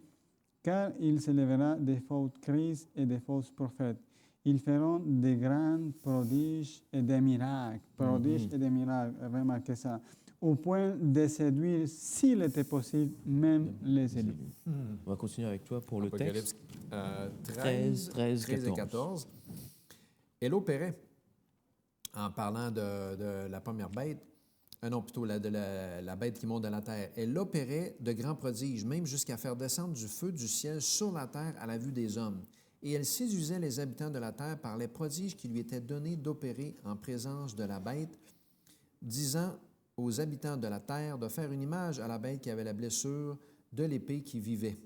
car il s'élèvera des faux Christ et des faux prophètes. Ils feront des grands prodiges et des miracles. Prodiges et des miracles, remarquez ça. Au point de séduire, s'il était possible, même les élus. On va continuer avec toi pour le Apocalypse texte. 13 et 14. Elle opérait, en parlant de la première bête, non, plutôt la bête qui monte de la terre. Elle opérait de grands prodiges, même jusqu'à faire descendre du feu du ciel sur la terre à la vue des hommes. Et elle séduisait les habitants de la terre par les prodiges qui lui étaient donnés d'opérer en présence de la bête, disant aux habitants de la terre de faire une image à la bête qui avait la blessure de l'épée qui vivait.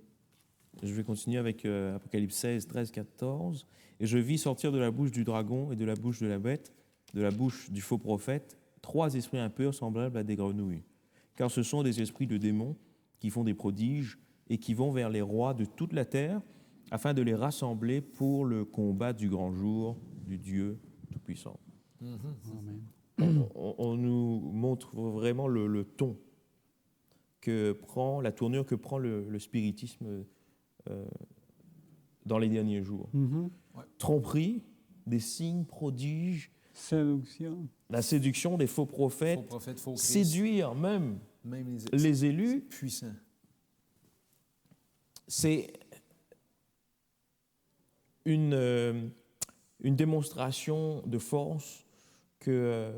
Je vais continuer avec Apocalypse 16, 13, 14. Et je vis sortir de la bouche du dragon et de la bouche de la bête, de la bouche du faux prophète, 3 esprits impurs semblables à des grenouilles. Car ce sont des esprits de démons qui font des prodiges et qui vont vers les rois de toute la terre afin de les rassembler pour le combat du grand jour du Dieu Tout-Puissant. Amen. On nous montre vraiment le ton que prend, la tournure que prend le spiritisme dans les derniers jours. Tromperie, des signes, prodiges, Séduction. la séduction des faux prophètes, Faux prophètes, faux Christ, séduire même les élus. c'est puissant. C'est une démonstration de force que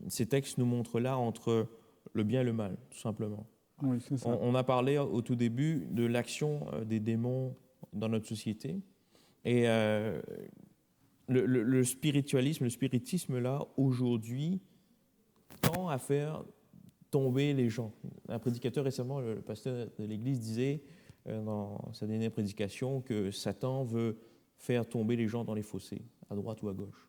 ces textes nous montrent là entre le bien et le mal, tout simplement. Oui, c'est ça. On a parlé au tout début de l'action des démons dans notre société. Et le spiritualisme, le spiritisme, là, aujourd'hui, tend à faire tomber les gens. Un prédicateur récemment, le pasteur de l'Église, disait dans sa dernière prédication que Satan veut faire tomber les gens dans les fossés, à droite ou à gauche.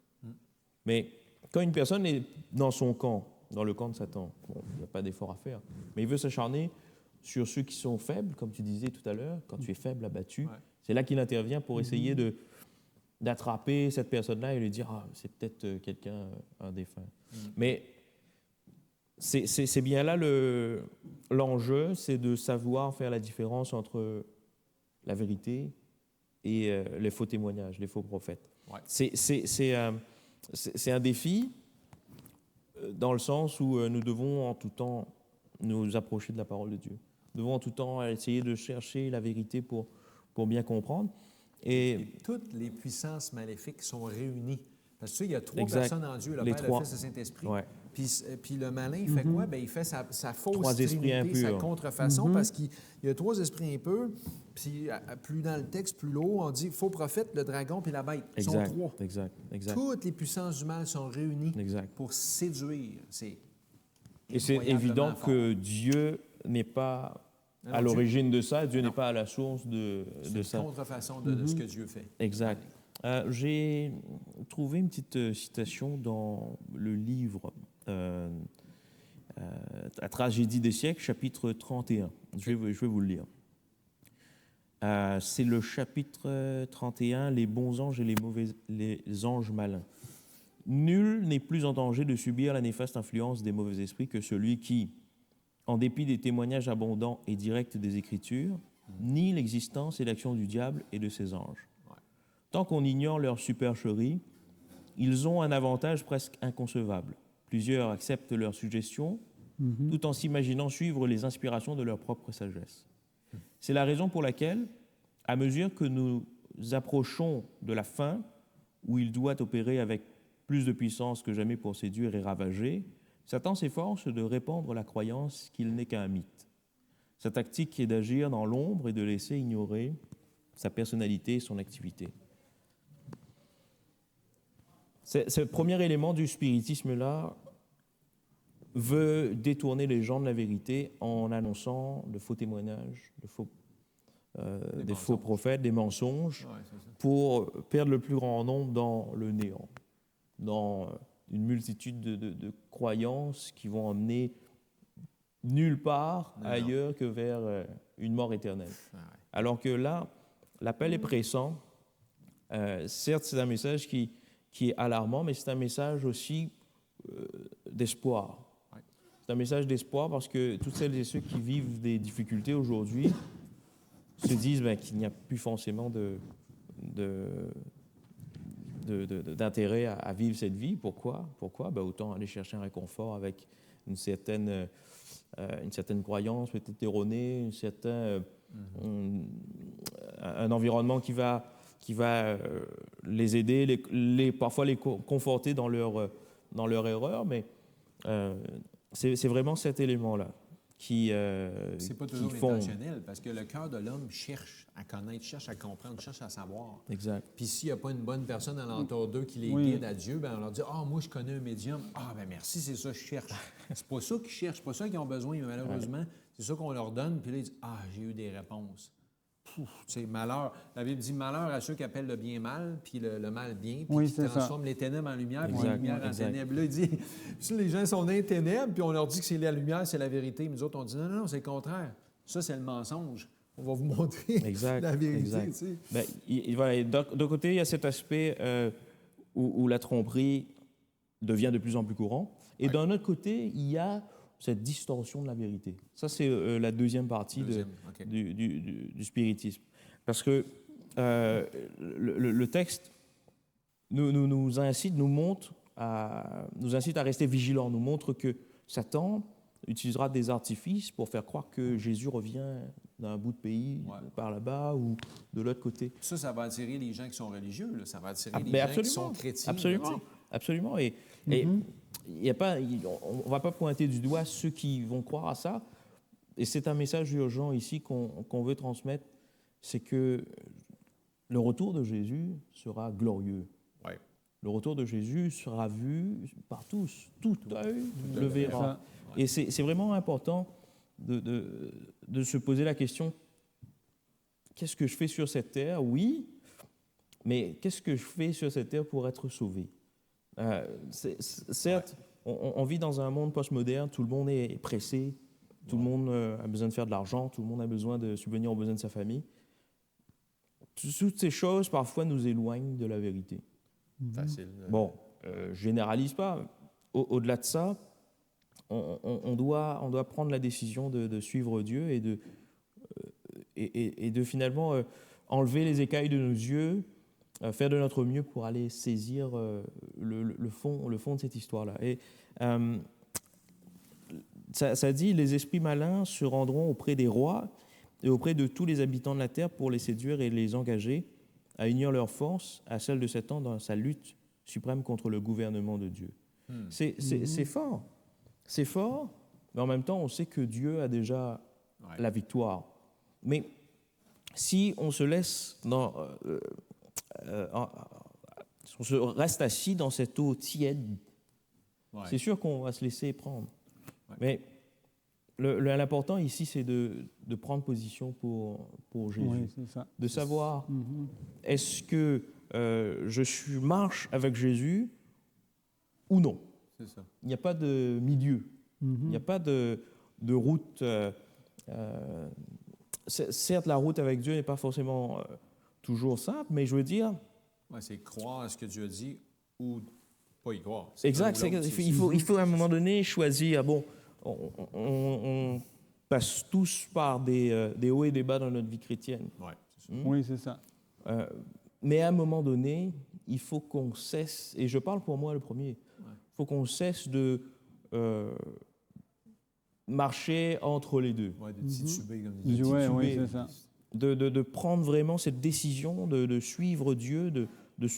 Mais quand une personne est dans son camp, dans le camp de Satan, bon, il n'y a pas d'effort à faire, mais il veut s'acharner sur ceux qui sont faibles, comme tu disais tout à l'heure, quand tu es faible, abattu, c'est là qu'il intervient pour essayer d'attraper cette personne-là et lui dire « Ah, c'est peut-être quelqu'un, un défunt. » Mais c'est bien là l'enjeu, c'est de savoir faire la différence entre la vérité et les faux témoignages, les faux prophètes. Ouais. C'est un défi dans le sens où nous devons en tout temps nous approcher de la parole de Dieu. Nous devons en tout temps essayer de chercher la vérité pour bien comprendre. Et toutes les puissances maléfiques sont réunies. Parce que tu sais, il y a 3 Exact. personnes en Dieu, le Les Père, 3. le Fils et le Saint-Esprit. Ouais. Puis le malin, il fait quoi? Bien, il fait sa fausse 3 esprits trinité, sa impurs. contrefaçon, parce qu'il y a 3 esprits impurs. Puis plus dans le texte, plus haut, on dit faux prophète, le dragon puis la bête. Ils sont 3. Exact. Toutes les puissances du mal sont réunies Exact. pour séduire. Et c'est évident que Dieu n'est pas à l'origine de ça, Dieu n'est pas à la source de ça. C'est une contrefaçon de ce que Dieu fait. Exact. J'ai trouvé une petite citation dans le livre La tragédie des siècles, chapitre 31. Je vais vous le lire. C'est le chapitre 31, les bons anges et les anges malins. Nul n'est plus en danger de subir la néfaste influence des mauvais esprits que celui qui, en dépit des témoignages abondants et directs des Écritures, nie l'existence et l'action du diable et de ses anges. Tant qu'on ignore leur supercherie, ils ont un avantage presque inconcevable. Plusieurs acceptent leurs suggestions, tout en s'imaginant suivre les inspirations de leur propre sagesse. C'est la raison pour laquelle, à mesure que nous approchons de la fin, où il doit opérer avec plus de puissance que jamais pour séduire et ravager, Satan s'efforce de répandre la croyance qu'il n'est qu'un mythe. Sa tactique est d'agir dans l'ombre et de laisser ignorer sa personnalité et son activité. Ce premier élément du spiritisme-là veut détourner les gens de la vérité en annonçant de faux témoignages, des faux prophètes, des mensonges, pour perdre le plus grand nombre dans le néant, dans une multitude de croyances qui vont emmener nulle part Non, ailleurs que vers une mort éternelle. Ouais. Alors que là, l'appel est pressant. Certes, c'est un message qui est alarmant, mais c'est un message aussi d'espoir. Ouais. C'est un message d'espoir parce que toutes celles et ceux qui vivent des difficultés aujourd'hui se disent qu'il n'y a plus forcément d'intérêt à vivre cette vie. Pourquoi? Autant aller chercher un réconfort avec une certaine croyance peut-être erronée, un environnement qui va les aider, parfois les conforter dans leur erreur, mais c'est vraiment cet élément-là qui C'est pas toujours font. intentionnel, parce que le cœur de l'homme cherche à connaître, cherche à comprendre, cherche à savoir. Exact. Puis s'il n'y a pas une bonne personne alentour d'eux qui les Oui. guide à Dieu, on leur dit « Ah, moi, je connais un médium. Ah, merci, c'est ça que je cherche. » C'est pas ça qu'ils cherchent, c'est pas ça qu'ils ont besoin, mais malheureusement, c'est ça qu'on leur donne. Puis là, ils disent « Ah, j'ai eu des réponses. » C'est malheur. La Bible dit malheur à ceux qui appellent le bien mal, puis le mal bien, puis Oui, qui c'est ça. transforment les ténèbres en lumière, puis Exact, la lumière en exact. ténèbres. Là, il dit si les gens sont dans les ténèbres, puis on leur dit que c'est la lumière, c'est la vérité, mais nous autres, on dit non, c'est le contraire. Ça, c'est le mensonge. On va vous montrer Exact, la vérité. exact. Tu sais. Voilà, d'un côté, il y a cet aspect où la tromperie devient de plus en plus courant, et d'un autre côté, il y a cette distorsion de la vérité. Ça, c'est la deuxième partie OK. du spiritisme. Parce que le texte nous incite, nous incite à rester vigilants, nous montre que Satan utilisera des artifices pour faire croire que Jésus revient d'un bout de pays par là-bas ou de l'autre côté. Ça va attirer les gens qui sont religieux, là. Ça va attirer les Ben gens qui sont chrétiens. Absolument, là, tu sais. absolument. Et y a pas, on ne va pas pointer du doigt ceux qui vont croire à ça. Et c'est un message urgent ici qu'on veut transmettre, c'est que le retour de Jésus sera glorieux. Ouais. Le retour de Jésus sera vu par tous. Tout œil le verra. Ouais. Et c'est vraiment important de se poser la question, qu'est-ce que je fais sur cette terre? Oui, mais qu'est-ce que je fais sur cette terre pour être sauvé? Certes, on vit dans un monde postmoderne, tout le monde est pressé, tout le monde a besoin de faire de l'argent, tout le monde a besoin de subvenir aux besoins de sa famille. Toutes ces choses, parfois, nous éloignent de la vérité. Facile. Bon, je généralise pas. Au-delà de ça, on doit prendre la décision de suivre Dieu et de finalement enlever les écailles de nos yeux, faire de notre mieux pour aller saisir le fond de cette histoire-là. Et ça dit, les esprits malins se rendront auprès des rois et auprès de tous les habitants de la terre pour les séduire et les engager à unir leurs forces à celles de Satan dans sa lutte suprême contre le gouvernement de Dieu. C'est fort. C'est fort, mais en même temps, on sait que Dieu a déjà la victoire. Mais si on se laisse on se reste assis dans cette eau tiède, c'est sûr qu'on va se laisser prendre. Mais l'important ici, c'est de prendre position pour Jésus. Oui, c'est ça. De savoir, est-ce que je marche avec Jésus ou non? C'est ça. Il n'y a pas de milieu. Il n'y a pas de route. Certes, la route avec Dieu n'est pas forcément toujours simple, mais je veux dire... C'est croire à ce que Dieu dit ou pas y croire. Exact. Il faut à un moment donné choisir. Bon, on passe tous par des hauts et des bas dans notre vie chrétienne. Ouais, c'est ça. Oui, c'est ça. Mais à un moment donné, il faut qu'on cesse, et je parle pour moi le premier, il faut qu'on cesse de marcher entre les deux. Ouais, de tituber, comme dit. Oui, c'est ça. De prendre vraiment cette décision de suivre Dieu, de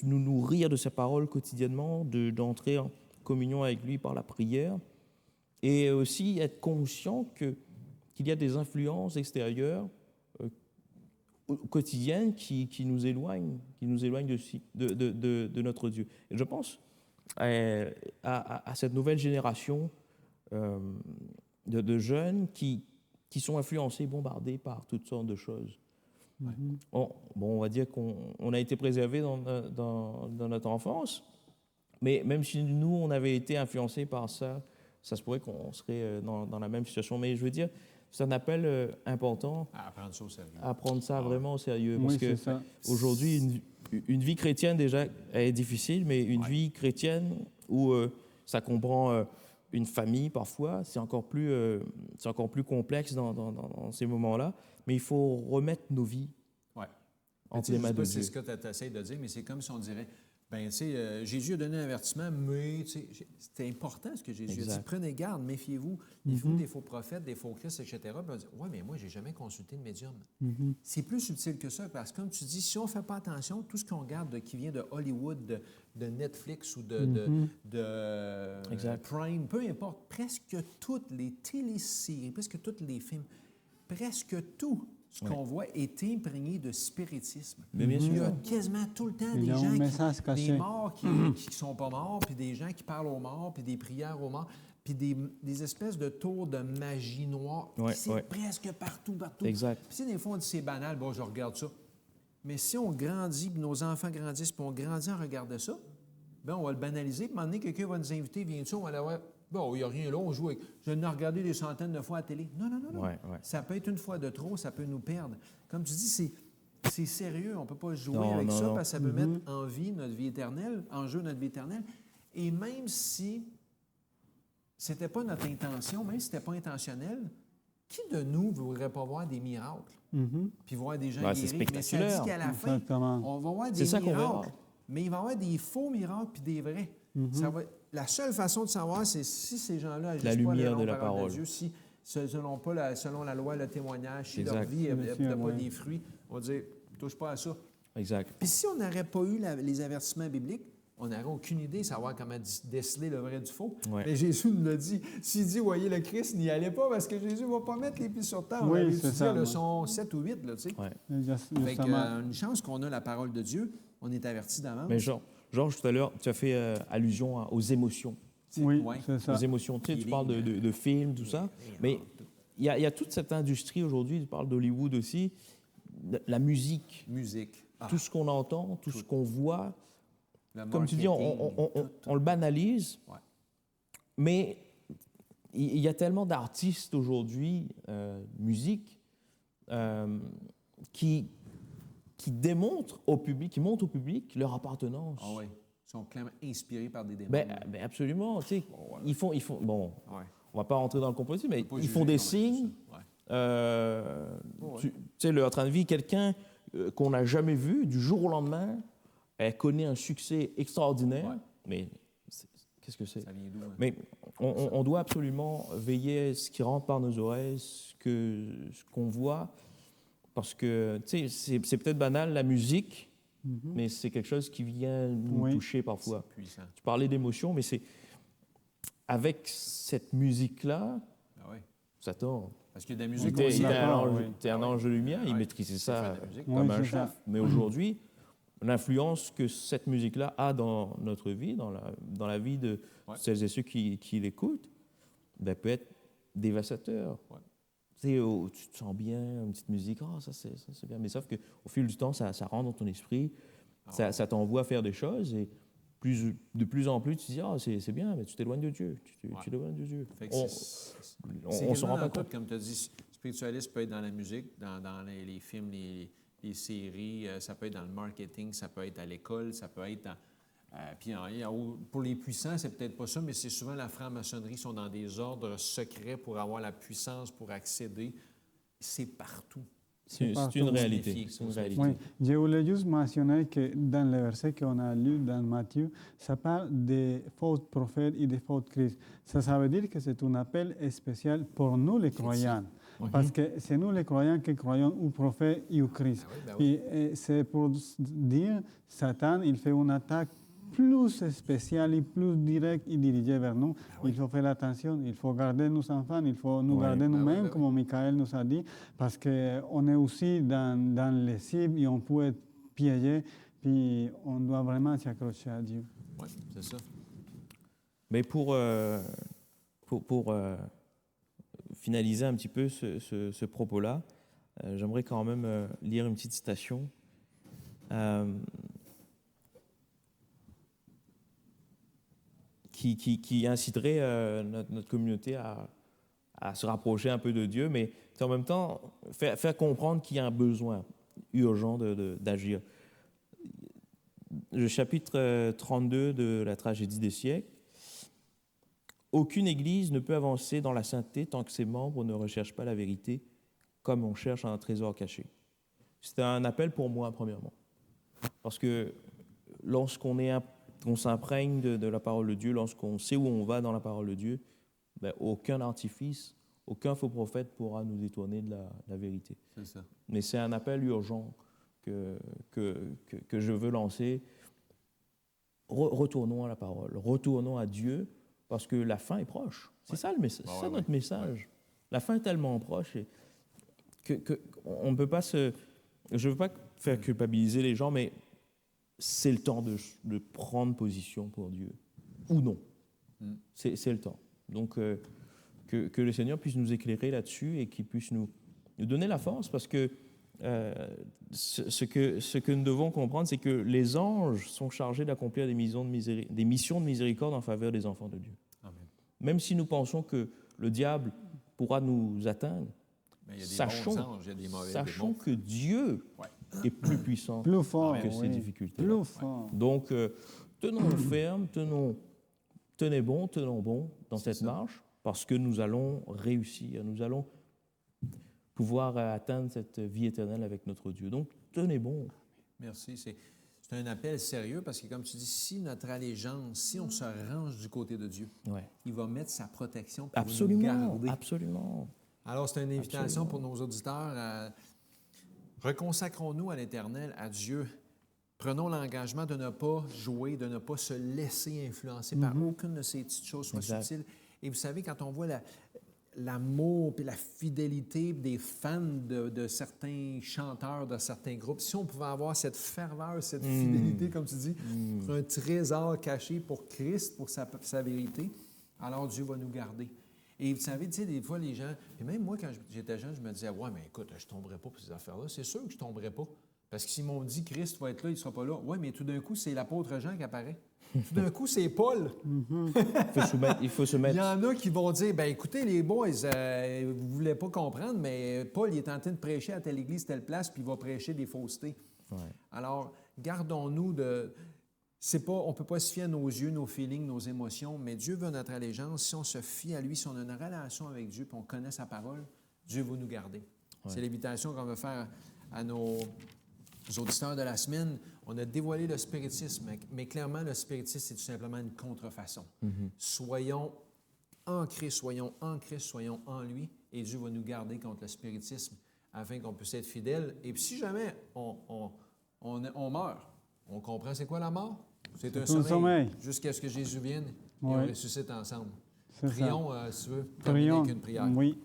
nous nourrir de sa parole quotidiennement, d'entrer en communion avec lui par la prière, et aussi être conscient qu'il y a des influences extérieures quotidiennes qui nous éloignent de notre Dieu. Et je pense à cette nouvelle génération de jeunes qui sont influencés, bombardés par toutes sortes de choses. On va dire qu'on a été préservés dans notre enfance, mais même si nous, on avait été influencés par ça ça se pourrait qu'on serait dans la même situation. Mais je veux dire, c'est un appel important À prendre ça au sérieux. à prendre ça Ah. vraiment au sérieux. Oui, Parce que c'est ça. aujourd'hui, une vie chrétienne déjà est difficile, mais une Ouais. vie chrétienne où ça comprend une famille parfois, c'est encore plus complexe dans ces moments-là. Mais il faut remettre nos vies Ouais. entre les mains de Je sais Dieu. pas si c'est ce que tu essaies de dire, mais c'est comme si on dirait, ben tu sais, Jésus a donné un avertissement, mais tu sais, c'était important ce que Jésus a dit. Exact. Prenez garde, méfiez-vous des faux prophètes, des faux Christ, etc. Puis on dit, ouais, mais moi, j'ai jamais consulté de médium. C'est plus subtil que ça, parce que comme tu dis, si on ne fait pas attention, tout ce qu'on regarde qui vient de Hollywood, de Netflix ou de Exact. Prime, peu importe, presque toutes les téléséries, presque tous les films, presque tout ce qu'on voit est imprégné de spiritisme. Mais bien Il y a sûr. quasiment tout le temps Il des y a un gens message caché. des morts qui ne sont pas morts, puis des gens qui parlent aux morts, puis des prières aux morts, puis des espèces de tours de magie noire. Ouais, C'est ouais. presque partout. Exact. Puis si des fois on dit c'est banal, bon, je regarde ça. Mais si on grandit, puis nos enfants grandissent, puis on grandit en regardant ça, ben on va le banaliser. Puis à un moment donné, quelqu'un va nous inviter, viens-tu, on va aller voir. Bon, il n'y a rien là, on joue avec. Je l'ai regardé des centaines de fois à la télé. Non, non, non, non. Ouais. Ça peut être une fois de trop, ça peut nous perdre. Comme tu dis, c'est sérieux. On ne peut pas jouer Non, avec non, ça non. parce que ça peut mettre en vie notre vie éternelle, en jeu notre vie éternelle. Et même si ce n'était pas notre intention, même si ce n'était pas intentionnel, qui de nous ne voudrait pas voir des miracles? Puis voir des gens Ben, c'est guéris. Mais ça dit spectaculaire. qu'à la fin, Exactement. on va voir C'est des ça qu'on verra. miracles. Mais il va y avoir des faux miracles puis des vrais. Ça va- la seule façon de savoir, c'est si ces gens-là agissent La pas lumière selon de la parole parole. de Dieu, si selon la loi, le témoignage, si leur Exact. vie Bien n'a sûr, pas ouais. des fruits, on va dire, touche pas à ça. Exact. Puis si on n'aurait pas eu les avertissements bibliques, on n'aurait aucune idée de savoir comment déceler le vrai du faux. Ouais. Mais Jésus nous l'a dit. S'il dit, voyez le Christ, n'y allez pas parce que Jésus ne va pas mettre les pieds sur terre. On Oui, avait c'est étudié ça, le moi. son 7 ou 8, là, tu sais. Ouais. Fait que, Justement. une chance qu'on a la parole de Dieu, on est averti d'avance. Mais Georges, tout à l'heure, tu as fait allusion aux émotions. Oui, ouais. c'est ça. Aux émotions. Tu sais, tu Feeling, parles de films, tout ça. Mais il y a toute cette industrie aujourd'hui, tu parles d'Hollywood aussi, la musique, Musique. Ah, tout ce qu'on entend, tout ce qu'on voit. le Comme tu dis, marketing, on le banalise, Ouais. mais il y a tellement d'artistes aujourd'hui, musique, qui démontrent au public, qui montrent au public leur appartenance. Ah oui. Ils sont clairement inspirés par des démons. Ben absolument, tu sais, ils font, bon, Ouais. on va pas rentrer dans le complotisme, mais Pas ils juger font des comment signes. c'est ça. Ouais. Tu sais, le train de vie, quelqu'un qu'on n'a jamais vu, du jour au lendemain, elle connaît un succès extraordinaire, Ouais. mais qu'est-ce que c'est? Ça vient d'où? Hein? Mais on doit absolument veiller à ce qui rentre par nos oreilles, ce qu'on voit, parce que, tu sais, c'est peut-être banal, la musique, mais c'est quelque chose qui vient nous Oui. toucher parfois. C'est puissant. Tu parlais d'émotion, mais c'est avec cette musique-là, Ah oui. Satan, Parce qu'il y a de la musique il aussi. était un d'accord, ange, oui. était un ange de lumière, il Ouais. maîtrisait C'est ça faire de la musique. comme Oui, un c'est ça. chef. Mais aujourd'hui, l'influence que cette musique-là a dans notre vie, dans la vie de Ouais. celles et ceux qui l'écoutent, ben, peut être dévastateur. Ouais. Tu sais, tu te sens bien, une petite musique, ça c'est bien. Mais sauf qu'au fil du temps, ça rentre dans ton esprit, ça t'envoie à faire des choses et de plus en plus, tu te dis, c'est bien, mais tu t'éloignes de Dieu. Tu t'éloignes de Dieu. Fait que On c'est ne se rend quasiment pas dans tout, compte. comme tu as dit, spiritualiste peut être dans la musique, dans les films, les séries, ça peut être dans le marketing, ça peut être à l'école, ça peut être dans... puis pour les puissants, c'est peut-être pas ça, mais c'est souvent la franc-maçonnerie, ils sont dans des ordres secrets pour avoir la puissance, pour accéder. C'est partout. C'est partout. une On se réalité. méfie, C'est on une se réalité. Oui, je voulais juste mentionner que dans le verset qu'on a lu dans Matthieu, ça parle des faux prophètes et des faux Christ. Ça veut dire que c'est un appel spécial pour nous les croyants. Parce que c'est nous les croyants qui croyons au prophète et au Christ. Ben oui. Et c'est pour dire, Satan, il fait une attaque plus spéciale et plus directe et dirigée vers nous. Il faut faire attention, il faut garder nos enfants, il faut nous garder nous-mêmes, oui. comme Michael nous a dit, parce qu'on est aussi dans les cibles et on peut être piégé, puis on doit vraiment s'accrocher à Dieu. Oui, c'est ça. Mais pour finaliser un petit peu ce propos-là, j'aimerais quand même lire une petite citation. qui inciterait notre communauté à se rapprocher un peu de Dieu, mais en même temps faire comprendre qu'il y a un besoin urgent d'agir. Le chapitre 32 de la tragédie des siècles. Aucune Église ne peut avancer dans la sainteté tant que ses membres ne recherchent pas la vérité comme on cherche un trésor caché. C'est un appel pour moi, premièrement. Parce que lorsqu'on s'imprègne de la parole de Dieu, lorsqu'on sait où on va dans la parole de Dieu, ben, aucun artifice, aucun faux prophète pourra nous détourner de la vérité. C'est ça. Mais c'est un appel urgent que je veux lancer. Retournons à la parole, retournons à Dieu, parce que la fin est proche. C'est ça le message, c'est ça notre message. Ouais. La fin est tellement proche qu'on ne peut pas se... Je ne veux pas faire culpabiliser les gens, mais c'est le temps de prendre position pour Dieu. Ou non. C'est le temps. Donc, que le Seigneur puisse nous éclairer là-dessus et qu'il puisse nous donner la force, parce que ce que nous devons comprendre, c'est que les anges sont chargés d'accomplir des missions de miséricorde en faveur des enfants de Dieu. Amen. Même si nous pensons que le diable pourra nous atteindre, sachons que Dieu est plus puissant que ces difficultés. Plus fort. Donc, tenons ferme, tenez bon dans cette marche, parce que nous allons réussir, nous allons pouvoir atteindre cette vie éternelle avec notre Dieu. Donc, tenez bon. Merci. C'est un appel sérieux parce que, comme tu dis, si notre allégeance, si on se range du côté de Dieu, il va mettre sa protection pour nous garder. Absolument. Alors, c'est une invitation pour nos auditeurs. Reconsacrons-nous à l'Éternel, à Dieu. Prenons l'engagement de ne pas jouer, de ne pas se laisser influencer par aucune de ces petites choses, soit subtiles. Et vous savez, quand on voit l'amour et la fidélité des fans de certains chanteurs, de certains groupes, si on pouvait avoir cette ferveur, cette fidélité, comme tu dis, un trésor caché pour Christ, pour sa vérité, alors Dieu va nous garder. Et vous savez, tu sais, des fois, les gens... Et même moi, quand j'étais jeune, je me disais, « Ouais, mais écoute, je ne tomberai pas pour ces affaires-là. » C'est sûr que je ne tomberai pas. Parce que s'ils m'ont dit, « Christ va être là, il ne sera pas là. » Oui, mais tout d'un coup, c'est l'apôtre Jean qui apparaît. Tout d'un coup, c'est Paul. Il faut se mettre... Il y en a qui vont dire, « Ben écoutez, les boys, vous ne voulez pas comprendre, mais Paul, il est en train de prêcher à telle église, telle place, puis il va prêcher des faussetés. Ouais. » Alors, gardons-nous de... on ne peut pas se fier à nos yeux, nos feelings, nos émotions, mais Dieu veut notre allégeance. Si on se fie à lui, si on a une relation avec Dieu, puis on connaît sa parole, Dieu va nous garder. Ouais. C'est l'invitation qu'on veut faire à nos auditeurs de la semaine. On a dévoilé le spiritisme, mais clairement, le spiritisme, c'est tout simplement une contrefaçon. Soyons en Christ, soyons en lui, et Dieu va nous garder contre le spiritisme afin qu'on puisse être fidèles. Et puis si jamais on meurt, on comprend c'est quoi la mort? C'est un sommeil. Jusqu'à ce que Jésus vienne et on ressuscite ensemble. Prions, si tu veux, terminer avec une prière. Oui.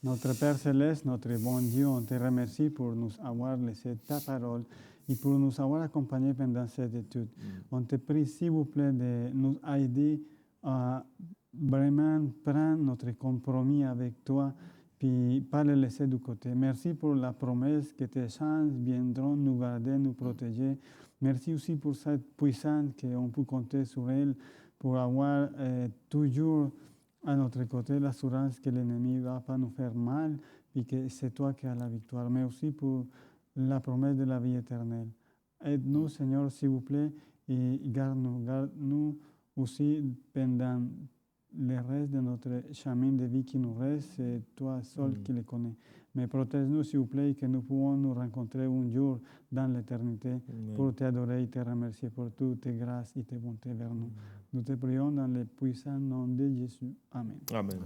Notre Père Céleste, notre bon Dieu, on te remercie pour nous avoir laissé ta parole et pour nous avoir accompagnés pendant cette étude. On te prie, s'il vous plaît, de nous aider à vraiment prendre notre compromis avec toi puis pas le laisser de côté. Merci pour la promesse que tes anges viendront nous garder, nous protéger. Merci aussi pour cette puissance qu'on peut compter sur elle pour avoir toujours à notre côté l'assurance que l'ennemi ne va pas nous faire mal et que c'est toi qui as la victoire. Mais aussi pour la promesse de la vie éternelle. Aide-nous, Seigneur, s'il vous plaît, et garde-nous aussi pendant le reste de notre chemin de vie qui nous reste. C'est toi seul qui le connais. Mais protège-nous, s'il vous plaît, et que nous pouvons nous rencontrer un jour dans l'éternité pour t'adorer et te remercier pour toutes tes grâces et tes bontés vers nous. Nous te prions dans le puissant nom de Jésus. Amen. Amen.